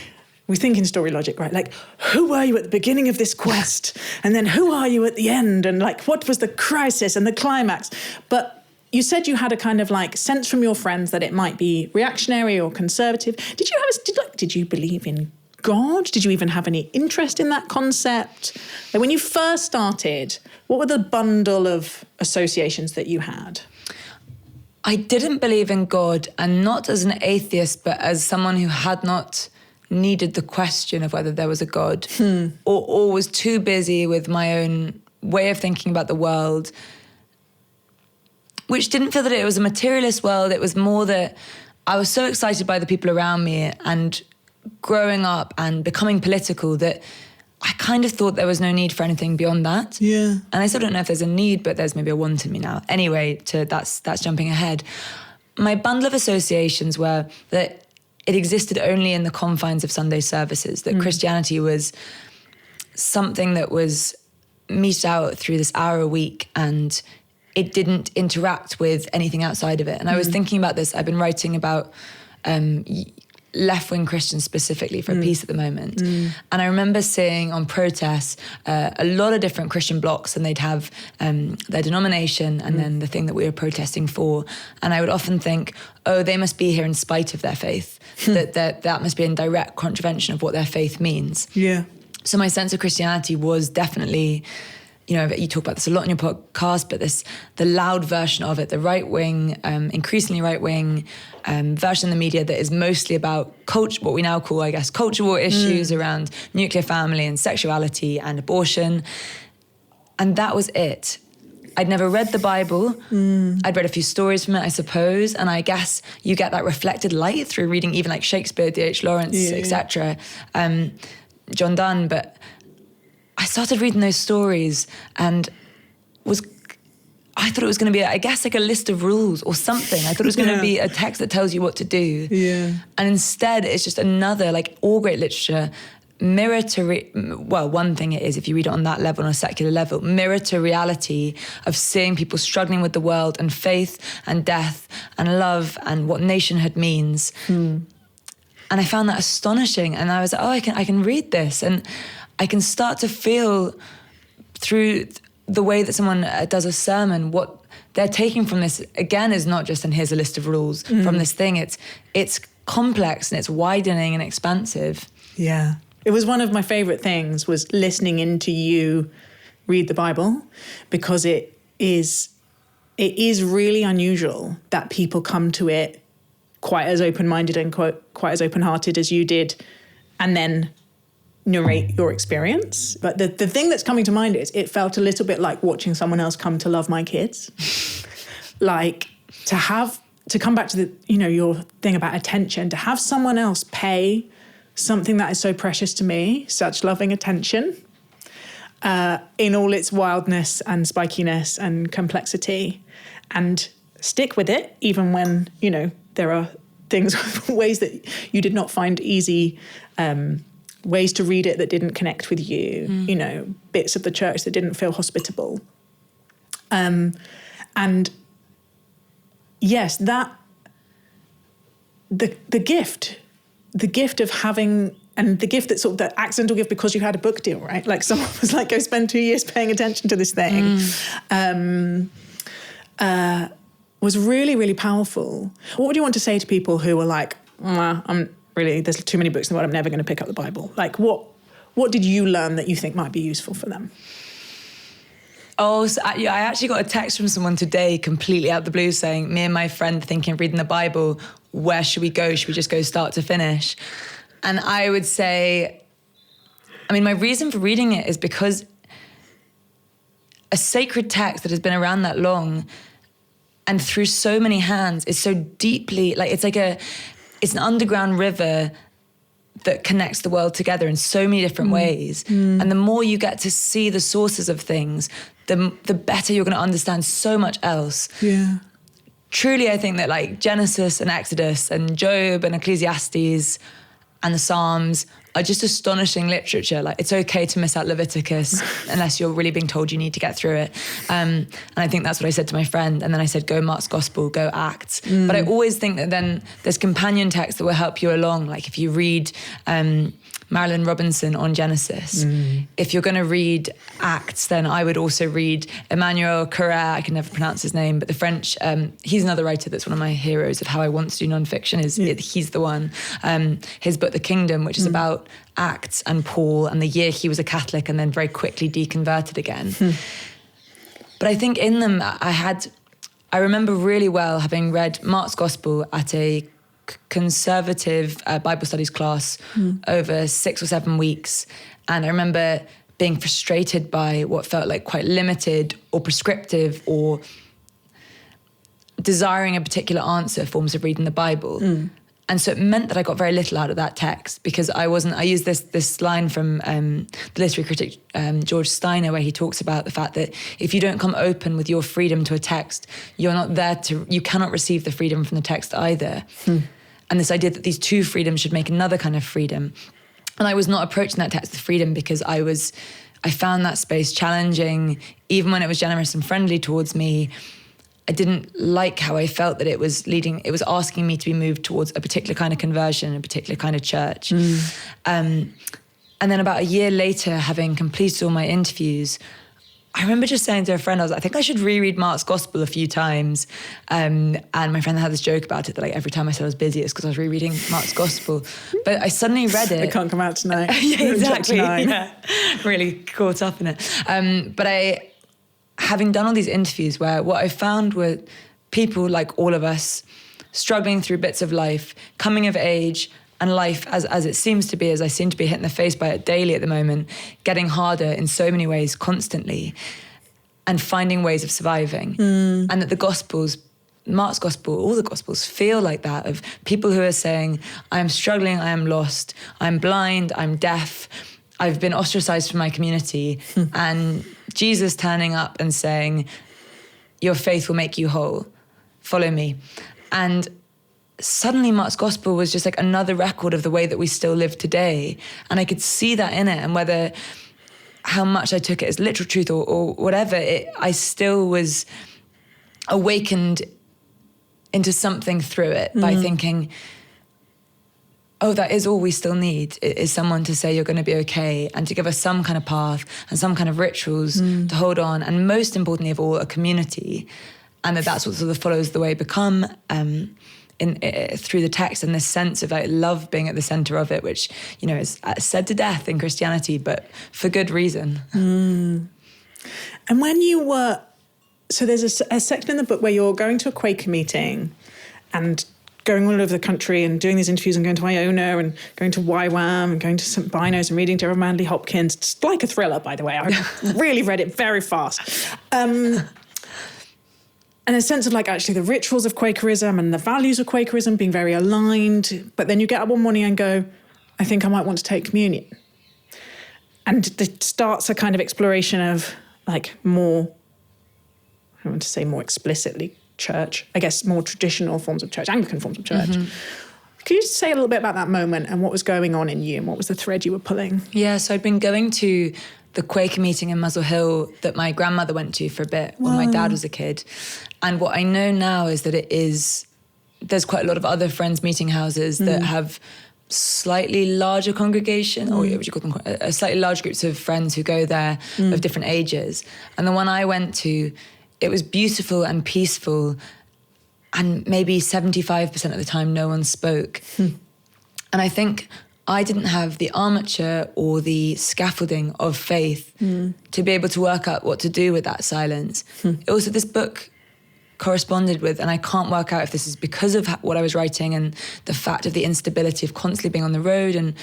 we think in story logic, right? Like, who were you at the beginning of this quest? And then who are you at the end? And like, what was the crisis and the climax? But you said you had a kind of like sense from your friends that it might be reactionary or conservative. Did you believe in God? Did you even have any interest in that concept? Like, when you first started, what were the bundle of associations that you had? I didn't believe in God, and not as an atheist, but as someone who had not needed the question of whether there was a God, or was too busy with my own way of thinking about the world, which didn't feel that it was a materialist world. It was more that I was so excited by the people around me and growing up and becoming political that I kind of thought there was no need for anything beyond that. Yeah. And I still don't know if there's a need, but there's maybe a want in me now. Anyway, that's jumping ahead. My bundle of associations were that it existed only in the confines of Sunday services, that Christianity was something that was meted out through this hour a week, and it didn't interact with anything outside of it. And I was thinking about this. I've been writing about left-wing Christians specifically for a piece at the moment. And I remember seeing on protests a lot of different Christian blocs, and they'd have their denomination and then the thing that we were protesting for. And I would often think, oh, they must be here in spite of their faith, that must be in direct contravention of what their faith means. Yeah. So my sense of Christianity was definitely, you know, you talk about this a lot in your podcast, but the loud version of it, the right-wing, increasingly right-wing version of the media that is mostly about culture, what we now call, I guess, culture war issues around nuclear family and sexuality and abortion. And that was it. I'd never read the Bible. I'd read a few stories from it, I suppose. And I guess you get that reflected light through reading even like Shakespeare, D.H. Lawrence, etc., John Donne. But I started reading those stories and I thought it was going to be, I guess, like a list of rules or something. I thought it was going to be a text that tells you what to do. Yeah. And instead, it's just another, like all great literature, mirror to, well, one thing it is, if you read it on that level, on a secular level, mirror to reality of seeing people struggling with the world and faith and death and love and what nationhood means. And I found that astonishing. And I was like, oh, I can read this. And I can start to feel through the way that someone does a sermon, what they're taking from this, again, is not just, and here's a list of rules from this thing. It's complex and it's widening and expansive. Yeah. It was one of my favourite things, was listening into you read the Bible, because it is really unusual that people come to it quite as open-minded and quite as open-hearted as you did, and then narrate your experience. But the thing that's coming to mind is it felt a little bit like watching someone else come to love my kids. Like to come back to the, your thing about attention, to have someone else pay something that is so precious to me, such loving attention, in all its wildness and spikiness and complexity, and stick with it, even when, there are things, ways that you did not find easy, ways to read it that didn't connect with you, bits of the church that didn't feel hospitable. And yes, that the gift of having, and the gift that sort of the accidental gift because you had a book deal, right? Like someone was like, go spend 2 years paying attention to this thing, was really, really powerful. What would you want to say to people who are like, there's too many books in the world, I'm never going to pick up the Bible? Like what did you learn that you think might be useful for them? Oh, so I actually got a text from someone today, completely out of the blue, saying, me and my friend thinking of reading the Bible, where should we go? Should we just go start to finish? And I would say, my reason for reading it is because a sacred text that has been around that long and through so many hands is so deeply, it's an underground river that connects the world together in so many different ways. And the more you get to see the sources of things, the better you're going to understand so much else. Yeah. Truly, I think that Genesis and Exodus and Job and Ecclesiastes and the Psalms are just astonishing literature. It's okay to miss out Leviticus unless you're really being told you need to get through it. And I think that's what I said to my friend. And then I said, go Mark's Gospel, go Acts. But I always think that then there's companion texts that will help you along. Like if you read Marilyn Robinson on Genesis, if you're going to read Acts, then I would also read Emmanuel Carrère. I can never pronounce his name, but the French, he's another writer that's one of my heroes of how I want to do nonfiction. He's the one. His book, The Kingdom, which is about Acts and Paul and the year he was a Catholic and then very quickly deconverted again. But I think in them, I remember really well having read Mark's Gospel at a conservative Bible studies class over 6 or 7 weeks. And I remember being frustrated by what felt like quite limited or prescriptive or desiring a particular answer forms of reading the Bible. And so it meant that I got very little out of that text because I used this line from the literary critic George Steiner, where he talks about the fact that if you don't come open with your freedom to a text, you cannot receive the freedom from the text either. And this idea that these two freedoms should make another kind of freedom. And I was not approaching that text with freedom because I found that space challenging, even when it was generous and friendly towards me. I didn't like how I felt that it was asking me to be moved towards a particular kind of conversion, a particular kind of church. And then about a year later, having completed all my interviews, I remember just saying to a friend, I think I should reread Mark's Gospel a few times. And my friend had this joke about it, that every time I said I was busy, it's because I was rereading Mark's Gospel. But I suddenly read it. It can't come out tonight. Yeah, exactly. Yeah. Really caught up in it. But having done all these interviews where what I found were people like all of us struggling through bits of life, coming of age, and life as it seems to be, as I seem to be hit in the face by it daily at the moment, getting harder in so many ways constantly, and finding ways of surviving. And that the Gospels, Mark's Gospel, all the Gospels feel like that, of people who are saying, I am struggling, I am lost, I'm blind, I'm deaf, I've been ostracized from my community, and Jesus turning up and saying, your faith will make you whole, follow me. And suddenly Mark's Gospel was just another record of the way that we still live today. And I could see that in it, and whether how much I took it as literal truth or whatever, I still was awakened into something through it by thinking, oh, that is all we still need, is someone to say you're going to be okay, and to give us some kind of path and some kind of rituals to hold on, and most importantly of all, a community. And that's what sort of follows the way become through the text, and this sense of love being at the center of it, which is said to death in Christianity, but for good reason. And when you were, so there's a section in the book where you're going to a Quaker meeting and going all over the country and doing these interviews and going to Iona and going to YWAM and going to St. Binos and reading Gerard Manley Hopkins. It's like a thriller, by the way. I really read it very fast. And a sense of like actually the rituals of Quakerism and the values of Quakerism being very aligned. But then you get up one morning and go, I think I might want to take communion. And it starts a kind of exploration of like more, I want to say more explicitly, church, I guess more traditional forms of church, Anglican forms of church. Mm-hmm. Could you just say a little bit about that moment and what was going on in you and what was the thread you were pulling? Yeah, so I'd been going to the Quaker meeting in Muswell Hill that my grandmother went to for a bit when my dad was a kid. And what I know now is that there's quite a lot of other friends' meeting houses that have slightly larger congregation, or what would you call them, a slightly larger groups of friends who go there of different ages. And the one I went to, it was beautiful and peaceful, and maybe 75% of the time no one spoke. And I think I didn't have the armature or the scaffolding of faith to be able to work out what to do with that silence. Also, this book corresponded with, and I can't work out if this is because of what I was writing and the fact of the instability of constantly being on the road and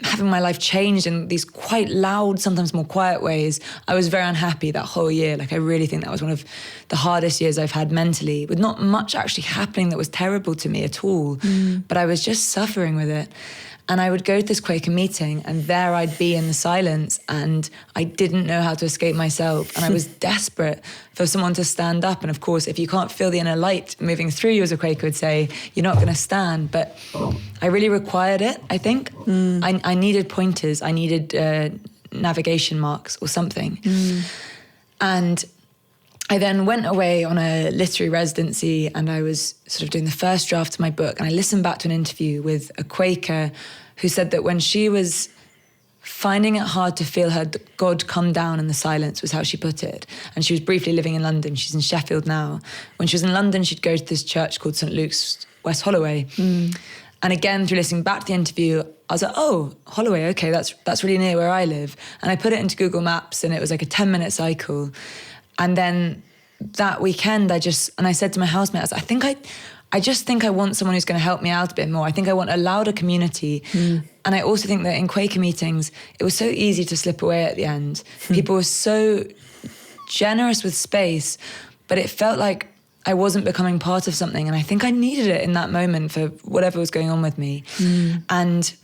having my life changed in these quite loud, sometimes more quiet ways. I was very unhappy that whole year. Like, I really think that was one of the hardest years I've had mentally, with not much actually happening that was terrible to me at all. But I was just suffering with it. And I would go to this Quaker meeting, and there I'd be in the silence, and I didn't know how to escape myself. And I was desperate for someone to stand up. And of course, if you can't feel the inner light moving through you, as a Quaker would say, you're not going to stand. But I really required it, I think. I needed pointers. I needed navigation marks or something. And I then went away on a literary residency, and I was sort of doing the first draft of my book, and I listened back to an interview with a Quaker who said that when she was finding it hard to feel her God come down in the silence, was how she put it. And she was briefly living in London. She's in Sheffield now. When she was in London, she'd go to this church called St. Luke's, West Holloway. And again, through listening back to the interview, I was like, oh, Holloway, okay, that's really near where I live. And I put it into Google Maps, and it was like a 10-minute cycle. And then that weekend, I said to my housemate, I was like, I just think I want someone who's going to help me out a bit more. I think I want a louder community. And I also think that in Quaker meetings, it was so easy to slip away at the end. People were so generous with space, but it felt like I wasn't becoming part of something. And I think I needed it in that moment for whatever was going on with me. And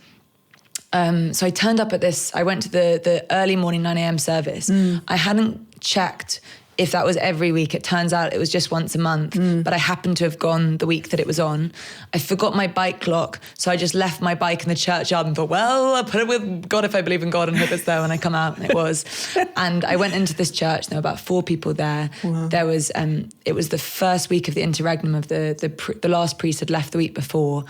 so I turned up at this, I went to the early morning 9 a.m. service. I hadn't checked if that was every week. It turns out it was just once a month, but I happened to have gone the week that it was on. I forgot my bike clock, so I just left my bike in the churchyard and thought, well, I'll put it with God if I believe in God and hope it's there when I come out, and it was. And I went into this church, there were about 4 people there. Wow. There was, it was the first week of the interregnum of the last priest had left the week before.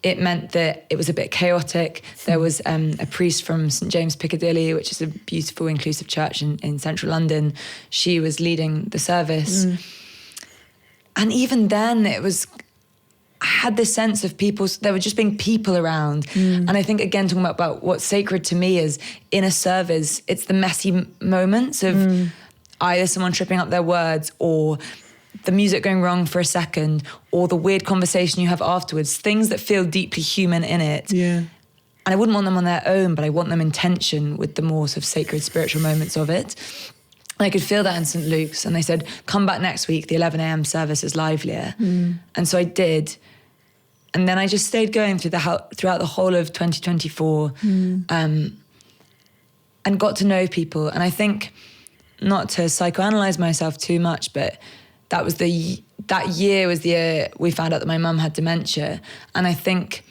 It meant that it was a bit chaotic. There was a priest from St. James Piccadilly, which is a beautiful, inclusive church in central London. She was leading the service. And even then, I had this sense of people, there were just being people around. And I think, again, talking about what's sacred to me is, in a service, it's the messy moments of either someone tripping up their words, or the music going wrong for a second, or the weird conversation you have afterwards, things that feel deeply human in it. Yeah. And I wouldn't want them on their own, but I want them in tension with the more sort of sacred spiritual moments of it. And I could feel that in St. Luke's. And they said, come back next week, the 11 a.m. service is livelier. And so I did. And then I just stayed going throughout the whole of 2024 and got to know people. And I think, not to psychoanalyze myself too much, but that year was the year we found out that my mum had dementia. And I think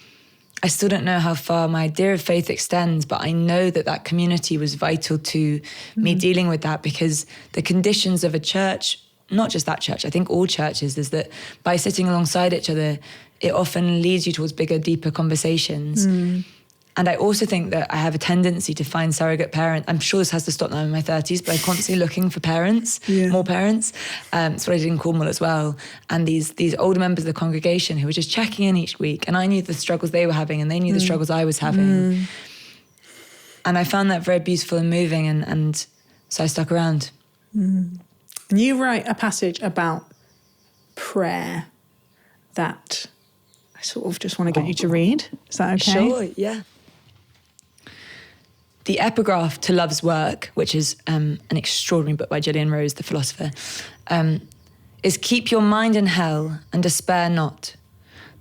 I still don't know how far my idea of faith extends, but I know that community was vital to me dealing with that, because the conditions of a church, not just that church, I think all churches, is that by sitting alongside each other, it often leads you towards bigger, deeper conversations. And I also think that I have a tendency to find surrogate parents. I'm sure this has to stop now in my 30s, but I'm constantly looking for parents, more parents. That's what I did in Cornwall as well. And these older members of the congregation who were just checking in each week. And I knew the struggles they were having, and they knew the struggles I was having. And I found that very beautiful and moving. And so I stuck around. And you write a passage about prayer that I sort of just want to get you to read. Is that okay? Sure, yeah. The epigraph to Love's Work, which is an extraordinary book by Gillian Rose, the philosopher, is "Keep your mind in hell and despair not."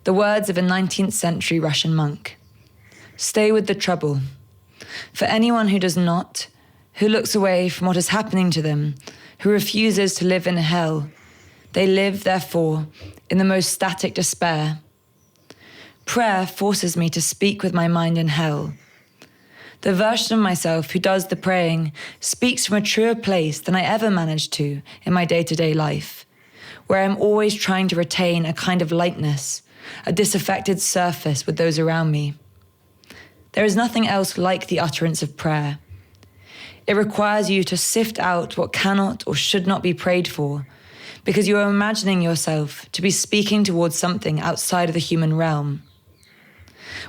The words of a 19th century Russian monk. Stay with the trouble. For anyone who does not, who looks away from what is happening to them, who refuses to live in hell, they live, therefore, in the most static despair. Prayer forces me to speak with my mind in hell. The version of myself who does the praying speaks from a truer place than I ever managed to in my day-to-day life, where I'm always trying to retain a kind of lightness, a disaffected surface with those around me. There is nothing else like the utterance of prayer. It requires you to sift out what cannot or should not be prayed for, because you are imagining yourself to be speaking towards something outside of the human realm.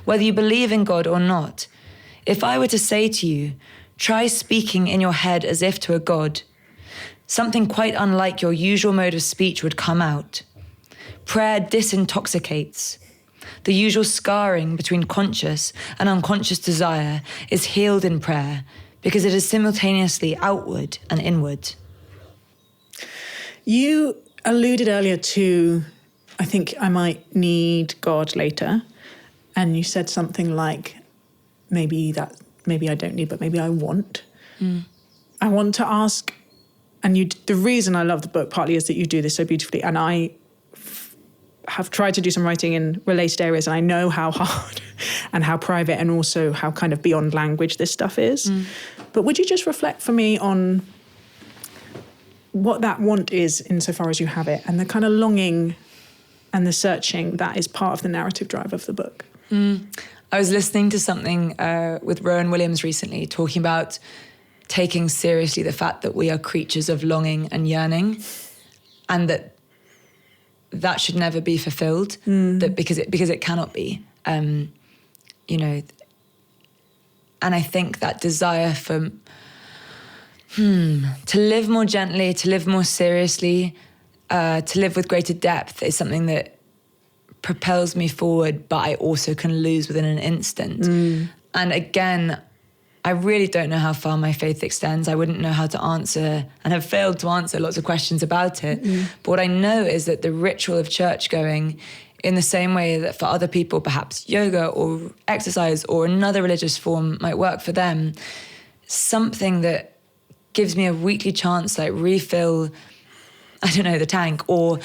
Whether you believe in God or not, if I were to say to you, try speaking in your head as if to a god, something quite unlike your usual mode of speech would come out. Prayer disintoxicates. The usual scarring between conscious and unconscious desire is healed in prayer because it is simultaneously outward and inward. You alluded earlier to, I think I might need God later, and you said something like, maybe I don't need, but maybe I want. I want to ask, and the reason I love the book partly is that you do this so beautifully, and I have tried to do some writing in related areas, and I know how hard and how private and also how kind of beyond language this stuff is. But would you just reflect for me on what that want is insofar as you have it, and the kind of longing and the searching that is part of the narrative drive of the book? I was listening to something with Rowan Williams recently talking about taking seriously the fact that we are creatures of longing and yearning, and that should never be fulfilled, that because it cannot be, you know. And I think that desire for to live more gently, to live more seriously, to live with greater depth is something that propels me forward, but I also can lose within an instant. And again, I really don't know how far my faith extends. I wouldn't know how to answer, and have failed to answer lots of questions about it. But what I know is that the ritual of church going, in the same way that for other people, perhaps yoga or exercise or another religious form might work for them, something that gives me a weekly chance to refill, I don't know, the tank, or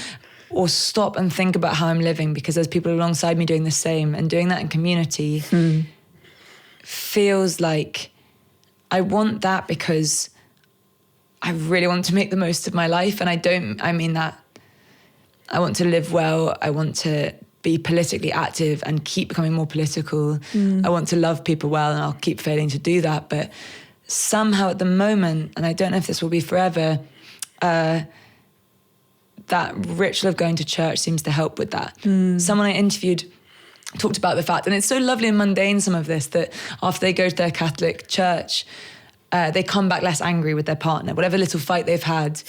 stop and think about how I'm living, because there's people alongside me doing the same, and doing that in community feels like I want that because I really want to make the most of my life. And I mean that I want to live well. I want to be politically active and keep becoming more political. I want to love people well, and I'll keep failing to do that. But somehow at the moment, and I don't know if this will be forever, that ritual of going to church seems to help with that. Someone I interviewed talked about the fact, and it's so lovely and mundane, some of this, that after they go to their Catholic church, they come back less angry with their partner. Whatever little fight they've had,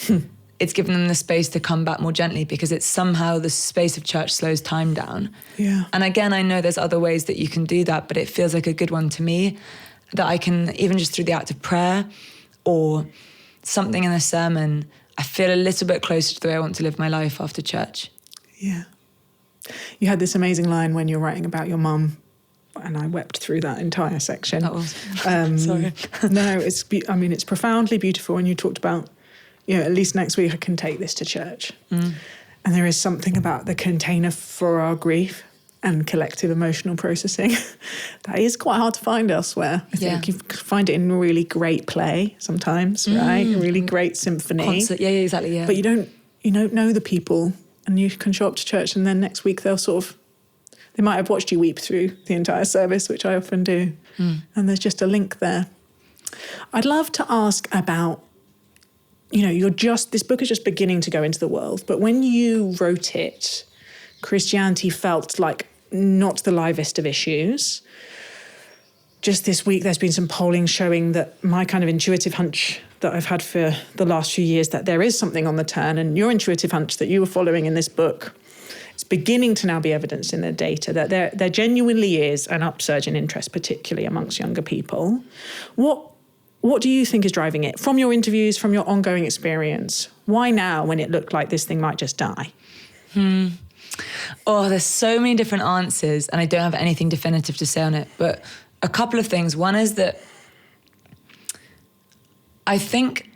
it's given them the space to come back more gently, because it's somehow the space of church slows time down. And again, I know there's other ways that you can do that, but it feels like a good one to me, that I can, even just through the act of prayer or something in a sermon, I feel a little bit closer to the way I want to live my life after church. Yeah. You had this amazing line when you're writing about your mum, and I wept through that entire section. That was sorry. No, it's profoundly beautiful. And you talked about, at least next week I can take this to church. And there is something about the container for our grief and collective emotional processing that is quite hard to find elsewhere. I think you find it in really great play sometimes, right? A really great symphony. Concert. Yeah, exactly. Yeah. But you don't know the people, and you can show up to church, and then next week they might have watched you weep through the entire service, which I often do. And there's just a link there. I'd love to ask about, this book is just beginning to go into the world, but when you wrote it, Christianity felt like not the livest of issues. Just this week, there's been some polling showing that my kind of intuitive hunch that I've had for the last few years, that there is something on the turn, and your intuitive hunch that you were following in this book it's beginning to now be evidenced in the data that there genuinely is an upsurge in interest, particularly amongst younger people. What do you think is driving it? From your interviews, from your ongoing experience, why now when it looked like this thing might just die? Oh, there's so many different answers, and I don't have anything definitive to say on it. But a couple of things. One is that I think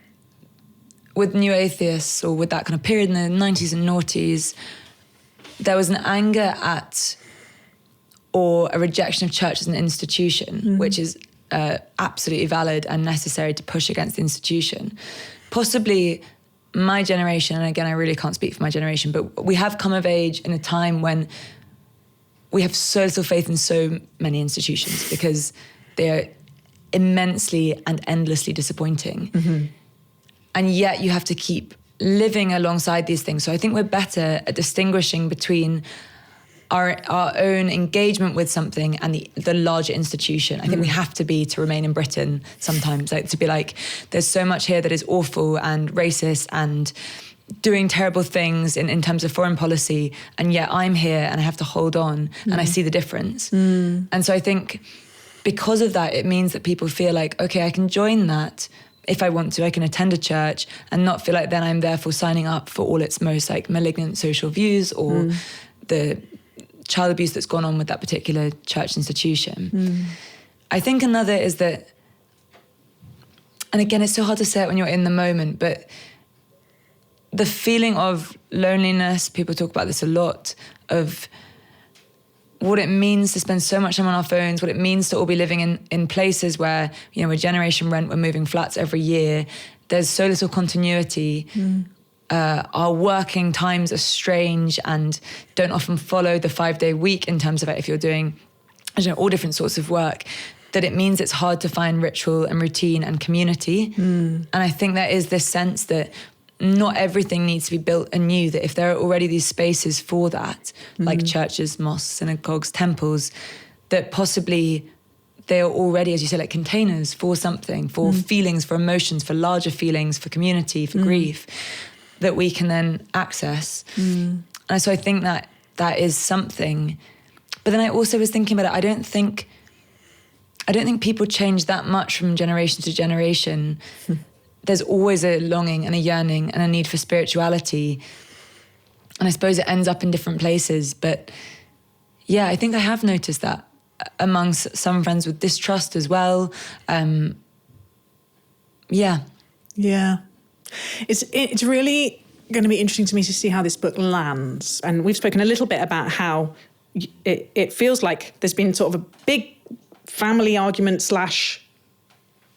with New Atheists, or with that kind of period in the 90s and noughties, there was an anger at, or a rejection of church as an institution, which is absolutely valid and necessary to push against the institution. Possibly my generation, and again, I really can't speak for my generation, but we have come of age in a time when we have so little faith in so many institutions because they're immensely and endlessly disappointing. Mm-hmm. And yet you have to keep living alongside these things. So I think we're better at distinguishing between our own engagement with something and the larger institution. I think we have to be to remain in Britain sometimes, like to be like, there's so much here that is awful and racist and doing terrible things in terms of foreign policy, and yet I'm here and I have to hold on and I see the difference. And so I think because of that, it means that people feel like, okay, I can join that if I want to. I can attend a church and not feel like then I'm therefore signing up for all its most like malignant social views or the child abuse that's gone on with that particular church institution. I think another is that, and again, it's so hard to say it when you're in the moment, but the feeling of loneliness, people talk about this a lot, of what it means to spend so much time on our phones, what it means to all be living in places where, you know, we're generation rent, we're moving flats every year, there's so little continuity. Our working times are strange and don't often follow the 5-day week in terms of if you're doing, I don't know, all different sorts of work, that it means it's hard to find ritual and routine and community. And I think there is this sense that not everything needs to be built anew, that if there are already these spaces for that, like churches, mosques, synagogues, temples, that possibly they are already, as you say, like containers for something, for feelings, for emotions, for larger feelings, for community, for grief, that we can then access. And so I think that is something. But then I also was thinking about it, I don't think people change that much from generation to generation. There's always a longing and a yearning and a need for spirituality. And I suppose it ends up in different places. But yeah, I think I have noticed that amongst some friends with distrust as well. Yeah. It's really going to be interesting to me to see how this book lands. And we've spoken a little bit about how it feels like there's been sort of a big family argument /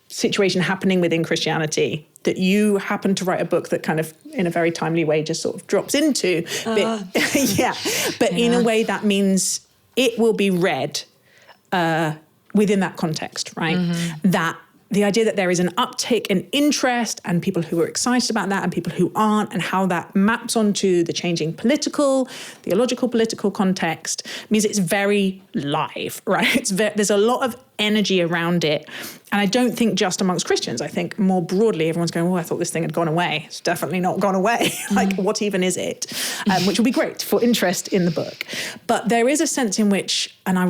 situation happening within Christianity that you happen to write a book that kind of in a very timely way just sort of drops into. But in a way that means it will be read within that context, right? That the idea that there is an uptick in interest and people who are excited about that and people who aren't, and how that maps onto the changing theological political context means it's very live, right? There's a lot of energy around it. And I don't think just amongst Christians, I think more broadly, everyone's going, oh, I thought this thing had gone away. It's definitely not gone away. Like, what even is it? Which will be great for interest in the book. But there is a sense in which, and I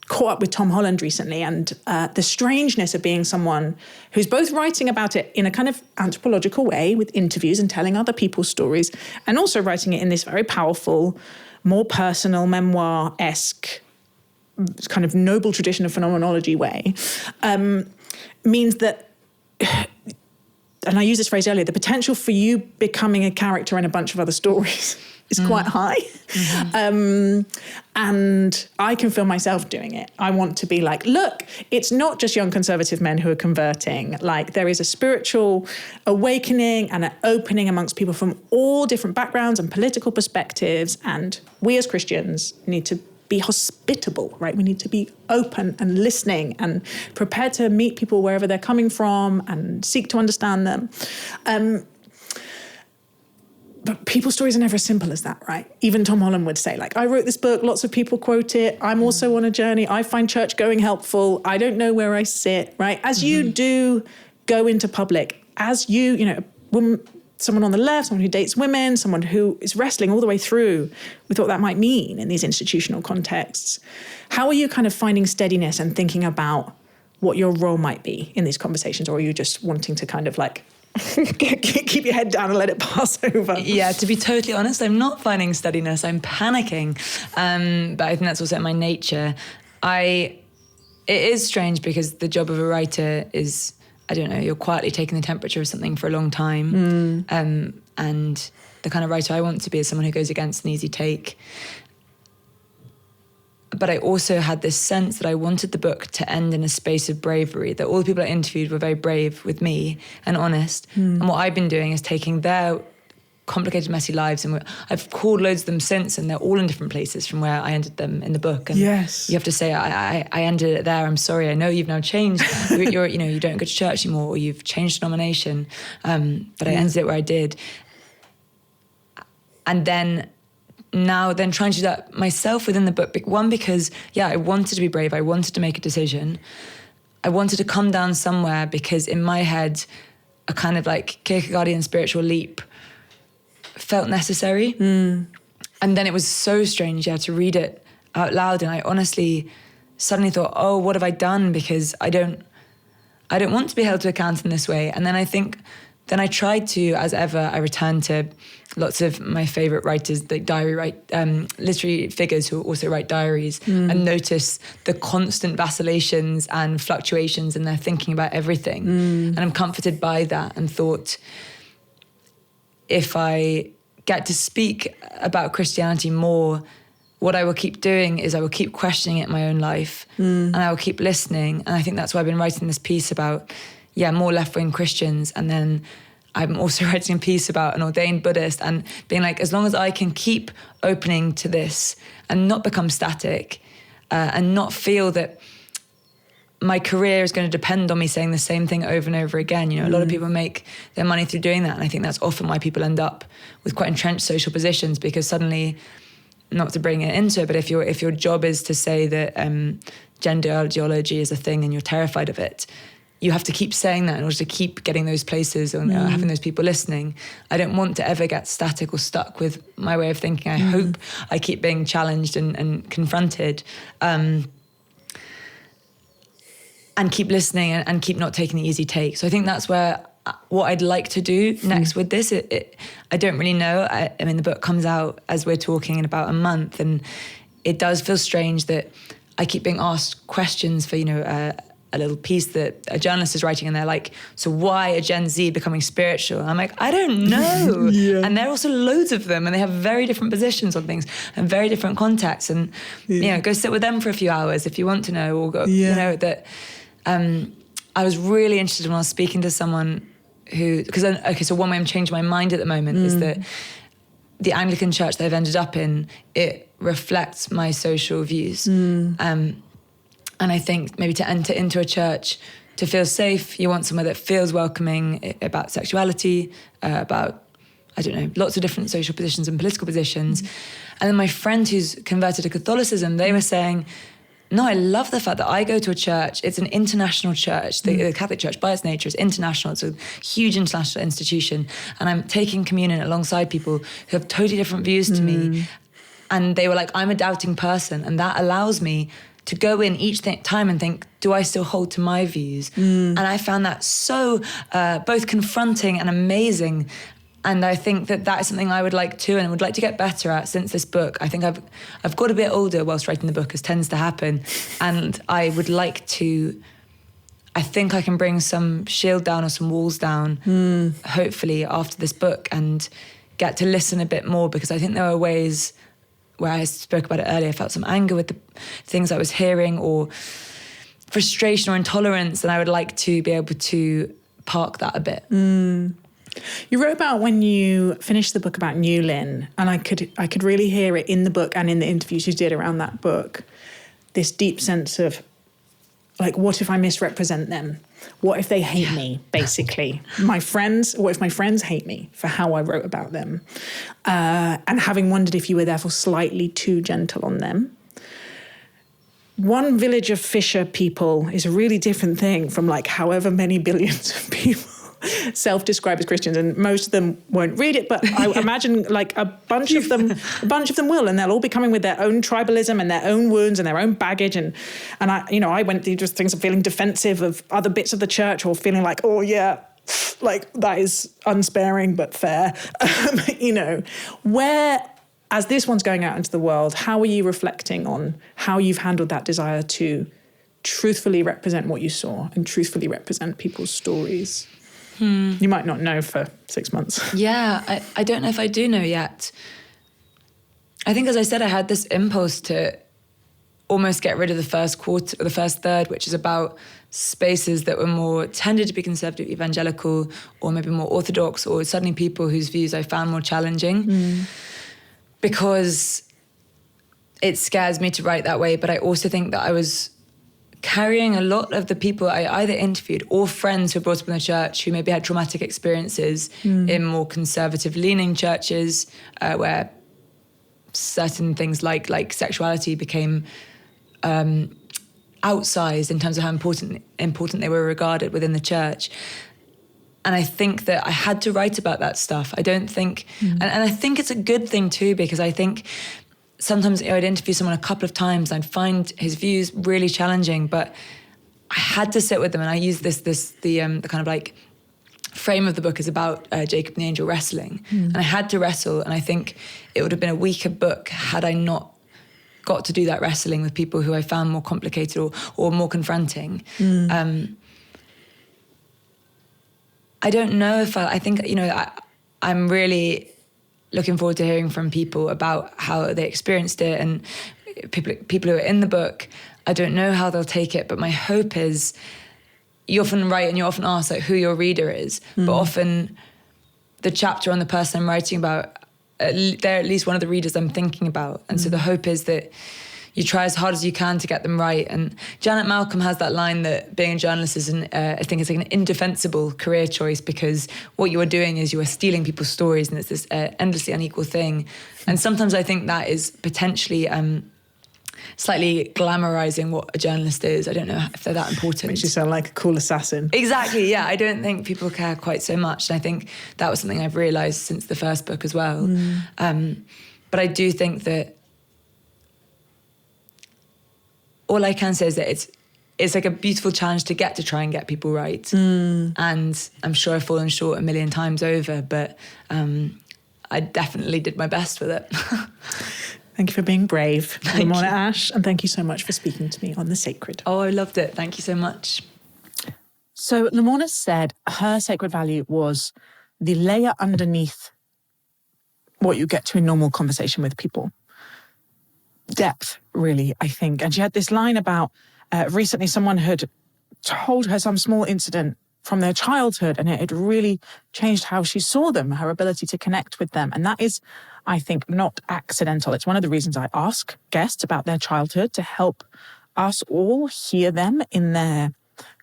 caught up with Tom Holland recently, and the strangeness of being someone who's both writing about it in a kind of anthropological way with interviews and telling other people's stories, and also writing it in this very powerful, more personal, memoir-esque, kind of noble tradition of phenomenology way, means that, and I used this phrase earlier, the potential for you becoming a character in a bunch of other stories is quite high. And I can feel myself doing it. I want to be like, look, it's not just young conservative men who are converting. Like, there is a spiritual awakening and an opening amongst people from all different backgrounds and political perspectives. And we as Christians need to be hospitable, right? We need to be open and listening and prepared to meet people wherever they're coming from and seek to understand them. But people's stories are never as simple as that, right? Even Tom Holland would say, like, I wrote this book, lots of people quote it. I'm also on a journey. I find church going helpful. I don't know where I sit, right? As you do go into public, as you know, someone on the left, someone who dates women, someone who is wrestling all the way through with what that might mean in these institutional contexts. How are you kind of finding steadiness and thinking about what your role might be in these conversations? Or are you just wanting to kind of like keep your head down and let it pass over? Yeah, to be totally honest, I'm not finding steadiness. I'm panicking. But I think that's also my nature. It is strange because the job of a writer is, I don't know, you're quietly taking the temperature of something for a long time. And the kind of writer I want to be is someone who goes against an easy take. But I also had this sense that I wanted the book to end in a space of bravery, that all the people I interviewed were very brave with me and honest. And what I've been doing is taking their complicated, messy lives, and I've called loads of them since, and they're all in different places from where I ended them in the book. And yes, you have to say, I ended it there. I'm sorry. I know you've now changed. You don't go to church anymore, or you've changed denomination. But I ended it where I did. And then trying to do that myself within the book. One, because, I wanted to be brave. I wanted to make a decision. I wanted to come down somewhere because in my head, a kind of like Kierkegaardian spiritual leap felt necessary. And then it was so strange, to read it out loud. And I honestly suddenly thought, oh, what have I done? Because I don't want to be held to account in this way. And then I tried to, as ever, I returned to lots of my favourite writers, like literary figures who also write diaries, and notice the constant vacillations and fluctuations in their thinking about everything. And I'm comforted by that and thought, if I get to speak about Christianity more, what I will keep doing is I will keep questioning it in my own life, and I will keep listening. And I think that's why I've been writing this piece about, more left-wing Christians. And then I'm also writing a piece about an ordained Buddhist, and being like, as long as I can keep opening to this and not become static, and not feel that my career is going to depend on me saying the same thing over and over again. A lot of people make their money through doing that. And I think that's often why people end up with quite entrenched social positions, because suddenly, not to bring it into it, but if your job is to say that gender ideology is a thing and you're terrified of it, you have to keep saying that in order to keep getting those places or having those people listening. I don't want to ever get static or stuck with my way of thinking. I hope I keep being challenged and confronted, and keep listening and keep not taking the easy take. So I think that's what I'd like to do next with this. I don't really know. I mean, the book comes out as we're talking in about a month, and it does feel strange that I keep being asked questions for, a little piece that a journalist is writing, and they're like, so why are Gen Z becoming spiritual? And I'm like, I don't know. And there are also loads of them, and they have very different positions on things and very different contexts. And, go sit with them for a few hours if you want to know, or go, that I was really interested when I was speaking to someone who, so one way I'm changing my mind at the moment is that the Anglican church that I've ended up in, it reflects my social views. And I think maybe to enter into a church, to feel safe, you want somewhere that feels welcoming about sexuality, about, I don't know, lots of different social positions and political positions. And then my friend who's converted to Catholicism, they were saying, no, I love the fact that I go to a church. It's an international church. The Catholic Church, by its nature, is international. It's a huge international institution. And I'm taking communion alongside people who have totally different views to me. And they were like, I'm a doubting person. And that allows me to go in each time and think, do I still hold to my views? And I found that so both confronting and amazing. And I think that is something I would like to, and would like to get better at since this book. I think I've got a bit older whilst writing the book, as tends to happen. And I would like to, I think I can bring some shield down or some walls down, hopefully after this book, and get to listen a bit more, because I think there are ways where I spoke about it earlier, I felt some anger with the things I was hearing, or frustration or intolerance, and I would like to be able to park that a bit. You wrote about when you finished the book about New Lynn, and I could really hear it in the book and in the interviews you did around that book, this deep sense of, like, what if I misrepresent them? What if they hate me, basically? What if my friends hate me for how I wrote about them? And having wondered if you were therefore slightly too gentle on them. One village of fisher people is a really different thing from like however many billions of people self-describe as Christians, and most of them won't read it, but I imagine like a bunch of them will, and they'll all be coming with their own tribalism and their own wounds and their own baggage. And I went through just things of feeling defensive of other bits of the church, or feeling like, oh yeah, like that is unsparing but fair. Where, as this one's going out into the world, how are you reflecting on how you've handled that desire to truthfully represent what you saw and truthfully represent people's stories? You might not know for 6 months. Yeah, I don't know if I do know yet. I think, as I said, I had this impulse to almost get rid of the first quarter, or the first third, which is about spaces that were more tended to be conservative, evangelical, or maybe more orthodox, or suddenly people whose views I found more challenging. Because it scares me to write that way, but I also think that I was carrying a lot of the people I either interviewed or friends who were brought up in the church who maybe had traumatic experiences in more conservative-leaning churches, where certain things like sexuality became outsized in terms of how important they were regarded within the church. And I think that I had to write about that stuff. I don't think, and I think it's a good thing too, because I think sometimes I'd interview someone a couple of times and I'd find his views really challenging, but I had to sit with them. And I use the kind of like frame of the book is about Jacob and the angel wrestling. And I had to wrestle, and I think it would have been a weaker book had I not got to do that wrestling with people who I found more complicated or more confronting. I don't know if I think, I'm really looking forward to hearing from people about how they experienced it, and people who are in the book. I don't know how they'll take it, but my hope is, you often write and you often ask like who your reader is, but often the chapter on the person I'm writing about, they're at least one of the readers I'm thinking about. And so the hope is that you try as hard as you can to get them right. And Janet Malcolm has that line that being a journalist is, I think it's like an indefensible career choice, because what you are doing is you are stealing people's stories, and it's this endlessly unequal thing. And sometimes I think that is potentially slightly glamorizing what a journalist is. I don't know if they're that important. Makes you sound like a cool assassin. Exactly, yeah. I don't think people care quite so much. And I think that was something I've realised since the first book as well. But I do think that all I can say is that it's like a beautiful challenge to try and get people right. And I'm sure I've fallen short a million times over, but I definitely did my best with it. Thank you for being brave, Lamorna Ash, and thank you so much for speaking to me on The Sacred. Oh, I loved it. Thank you so much. So Lamorna said her sacred value was the layer underneath what you get to in normal conversation with people. Depth, really, I think. And she had this line about recently someone had told her some small incident from their childhood, and it had really changed how she saw them, her ability to connect with them. And that is, I think, not accidental. It's one of the reasons I ask guests about their childhood, to help us all hear them in their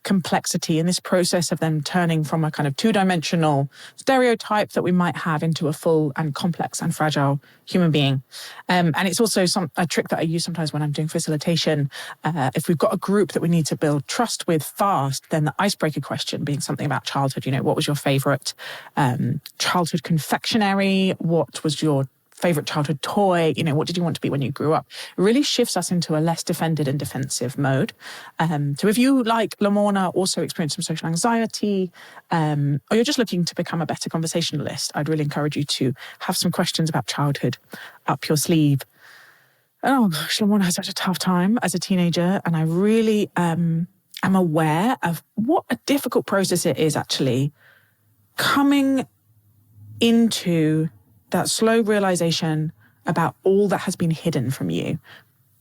complexity, in this process of them turning from a kind of two-dimensional stereotype that we might have into a full and complex and fragile human being. And it's also a trick that I use sometimes when I'm doing facilitation. If we've got a group that we need to build trust with fast, then the icebreaker question being something about childhood. What was your favorite childhood confectionery? What was your favorite childhood toy? What did you want to be when you grew up? It really shifts us into a less defended and defensive mode. So if you, like Lamorna, also experience some social anxiety, or you're just looking to become a better conversationalist, I'd really encourage you to have some questions about childhood up your sleeve. Oh gosh, Lamorna had such a tough time as a teenager, and I really am aware of what a difficult process it is actually coming into that slow realization about all that has been hidden from you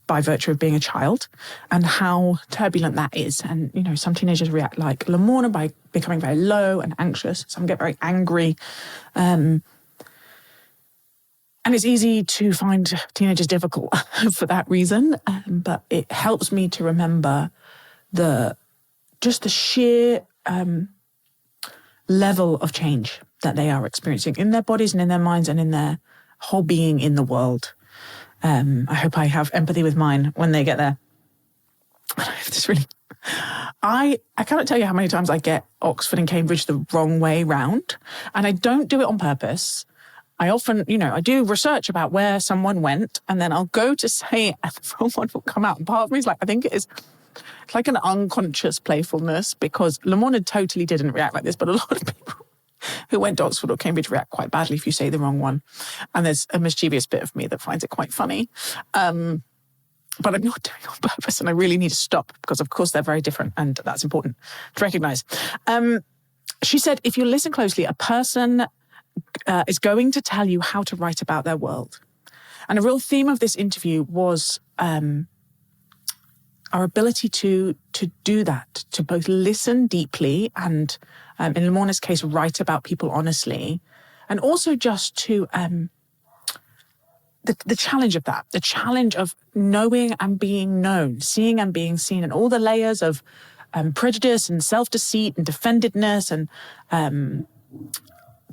by virtue of being a child, and how turbulent that is. And, some teenagers react like Lamorna by becoming very low and anxious. Some get very angry. And it's easy to find teenagers difficult for that reason. But it helps me to remember the sheer level of change that they are experiencing in their bodies and in their minds and in their whole being in the world. I hope I have empathy with mine when they get there. I have this really I cannot tell you how many times I get Oxford and Cambridge the wrong way round. And I don't do it on purpose. I often, I do research about where someone went, and then I'll go to say it and the wrong one will come out. And part of me is like, I think it's like an unconscious playfulness, because Lamorna totally didn't react like this, but a lot of people who went to Oxford or Cambridge react quite badly if you say the wrong one. And there's a mischievous bit of me that finds it quite funny. But I'm not doing it on purpose, and I really need to stop, because of course they're very different, and that's important to recognise. She said, if you listen closely, a person is going to tell you how to write about their world. And a real theme of this interview was our ability to do that, to both listen deeply and, in Lamorna's case, write about people honestly, and also just to... The challenge of that, the challenge of knowing and being known, seeing and being seen, and all the layers of prejudice and self-deceit and defendedness and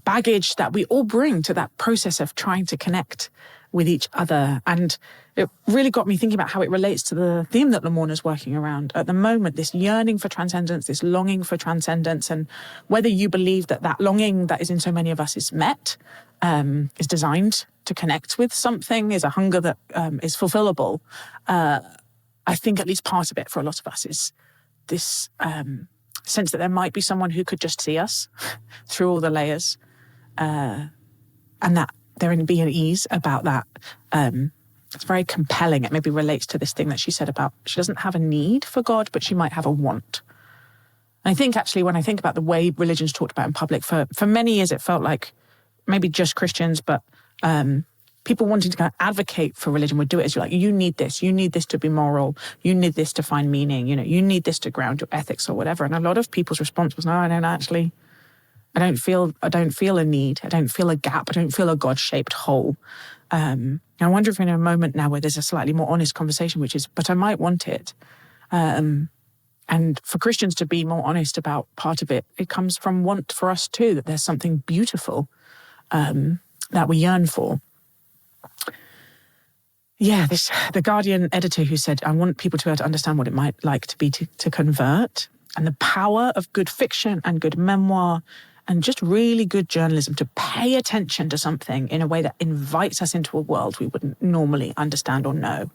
baggage that we all bring to that process of trying to connect with each other. And it really got me thinking about how it relates to the theme that Lamorna's working around at the moment, this yearning for transcendence, this longing for transcendence, and whether you believe that that longing that is in so many of us is met, is designed to connect with something, is a hunger that is fulfillable. I think at least part of it for a lot of us is this sense that there might be someone who could just see us through all the layers, and that there can be an ease about that. It's very compelling. It maybe relates to this thing that she said about she doesn't have a need for God, but she might have a want. And I think actually when I think about the way religion's talked about in public, for many years it felt like maybe just Christians, but people wanting to kind of advocate for religion would do it as you're like, you need this to be moral, you need this to find meaning, you need this to ground your ethics or whatever. And a lot of people's response was, no, I don't feel a need, I don't feel a gap, I don't feel a God-shaped hole. I wonder if we're in a moment now where there's a slightly more honest conversation, which is, but I might want it. And for Christians to be more honest about part of it, it comes from want for us too, that there's something beautiful that we yearn for. Yeah, the Guardian editor who said, I want people to be able to understand what it might like to be to convert, and the power of good fiction and good memoir and just really good journalism to pay attention to something in a way that invites us into a world we wouldn't normally understand or know.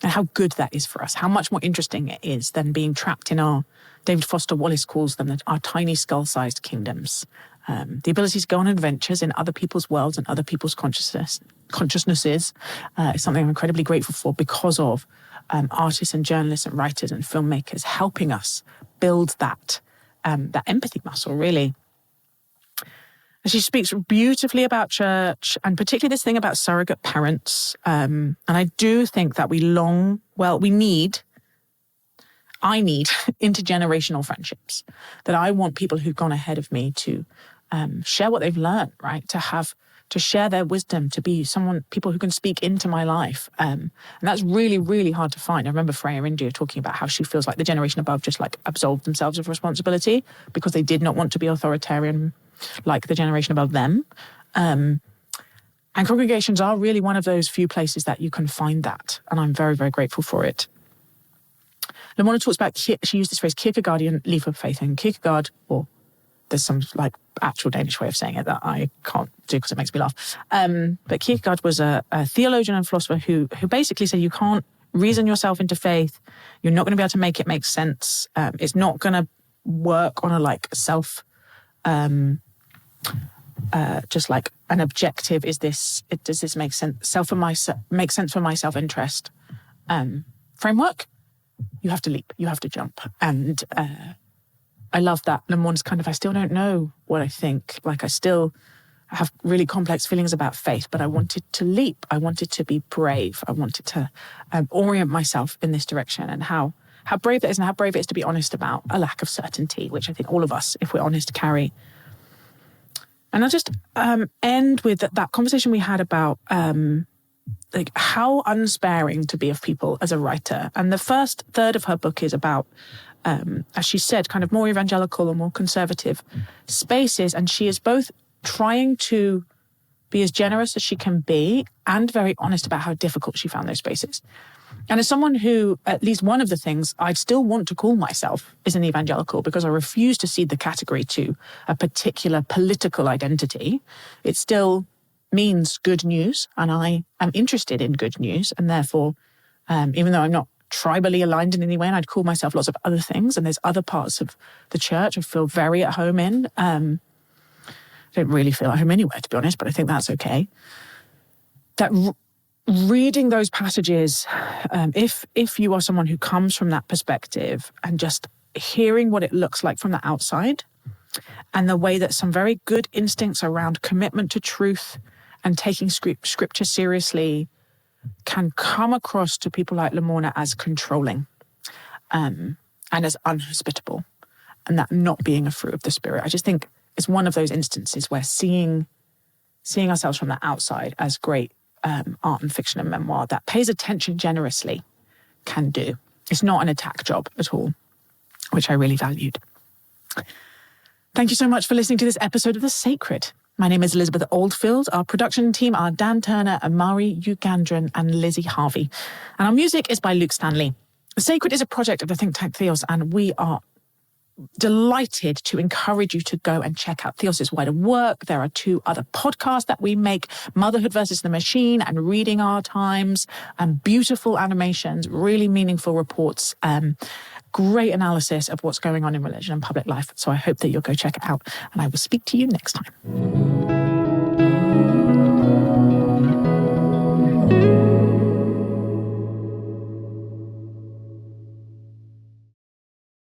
And how good that is for us, how much more interesting it is than being trapped in our, David Foster Wallace calls them, our tiny skull-sized kingdoms. The ability to go on adventures in other people's worlds and other people's consciousnesses is something I'm incredibly grateful for, because of artists and journalists and writers and filmmakers helping us build that empathy muscle, really. And she speaks beautifully about church, and particularly this thing about surrogate parents. And I do think that I need intergenerational friendships, that I want people who've gone ahead of me to share what they've learned, right? To share their wisdom, to be people who can speak into my life. And that's really, really hard to find. I remember Freya India talking about how she feels like the generation above just like absolved themselves of responsibility because they did not want to be authoritarian like the generation above them. And congregations are really one of those few places that you can find that. And I'm very, very grateful for it. Lamorna talks about, she used this phrase, Kierkegaardian leap of faith. And Kierkegaard, or there's some like actual Danish way of saying it that I can't do because it makes me laugh. But Kierkegaard was a theologian and philosopher who basically said you can't reason yourself into faith. You're not going to be able to make it make sense. It's not going to work on a like self, just like an objective. Does this make sense? Make sense for my self-interest framework? You have to leap, you have to jump. And I love that. Lamorna's kind of, I still don't know what I think. Like I still have really complex feelings about faith, but I wanted to leap. I wanted to be brave. I wanted to orient myself in this direction, and how brave that is, and how brave it is to be honest about a lack of certainty, which I think all of us, if we're honest, carry. And I'll just end with that conversation we had about like how unsparing to be of people as a writer. And the first third of her book is about, as she said, kind of more evangelical or more conservative spaces. And she is both trying to be as generous as she can be, and very honest about how difficult she found those spaces. And as someone who, at least one of the things I'd still want to call myself is an evangelical, because I refuse to cede the category to a particular political identity, it still means good news. And I am interested in good news. And therefore, even though I'm not tribally aligned in any way, and I'd call myself lots of other things, and there's other parts of the church I feel very at home in. I don't really feel at home anywhere, to be honest, but I think that's okay. That reading those passages, if you are someone who comes from that perspective, and just hearing what it looks like from the outside, and the way that some very good instincts around commitment to truth and taking scripture seriously can come across to people like Lamorna as controlling and as unhospitable, and that not being a fruit of the Spirit. I just think it's one of those instances where seeing ourselves from the outside as great art and fiction and memoir that pays attention generously can do. It's not an attack job at all, which I really valued. Thank you so much for listening to this episode of The Sacred. My name is Elizabeth Oldfield. Our production team are Dan Turner, Amari Ugandran, and Lizzie Harvey. And our music is by Luke Stanley. The Sacred is a project of the think tank Theos, and we are delighted to encourage you to go and check out Theos's wider work. There are 2 other podcasts that we make, Motherhood versus the Machine and Reading Our Times, and beautiful animations, really meaningful reports, great analysis of what's going on in religion and public life. So I hope that you'll go check it out, and I will speak to you next time.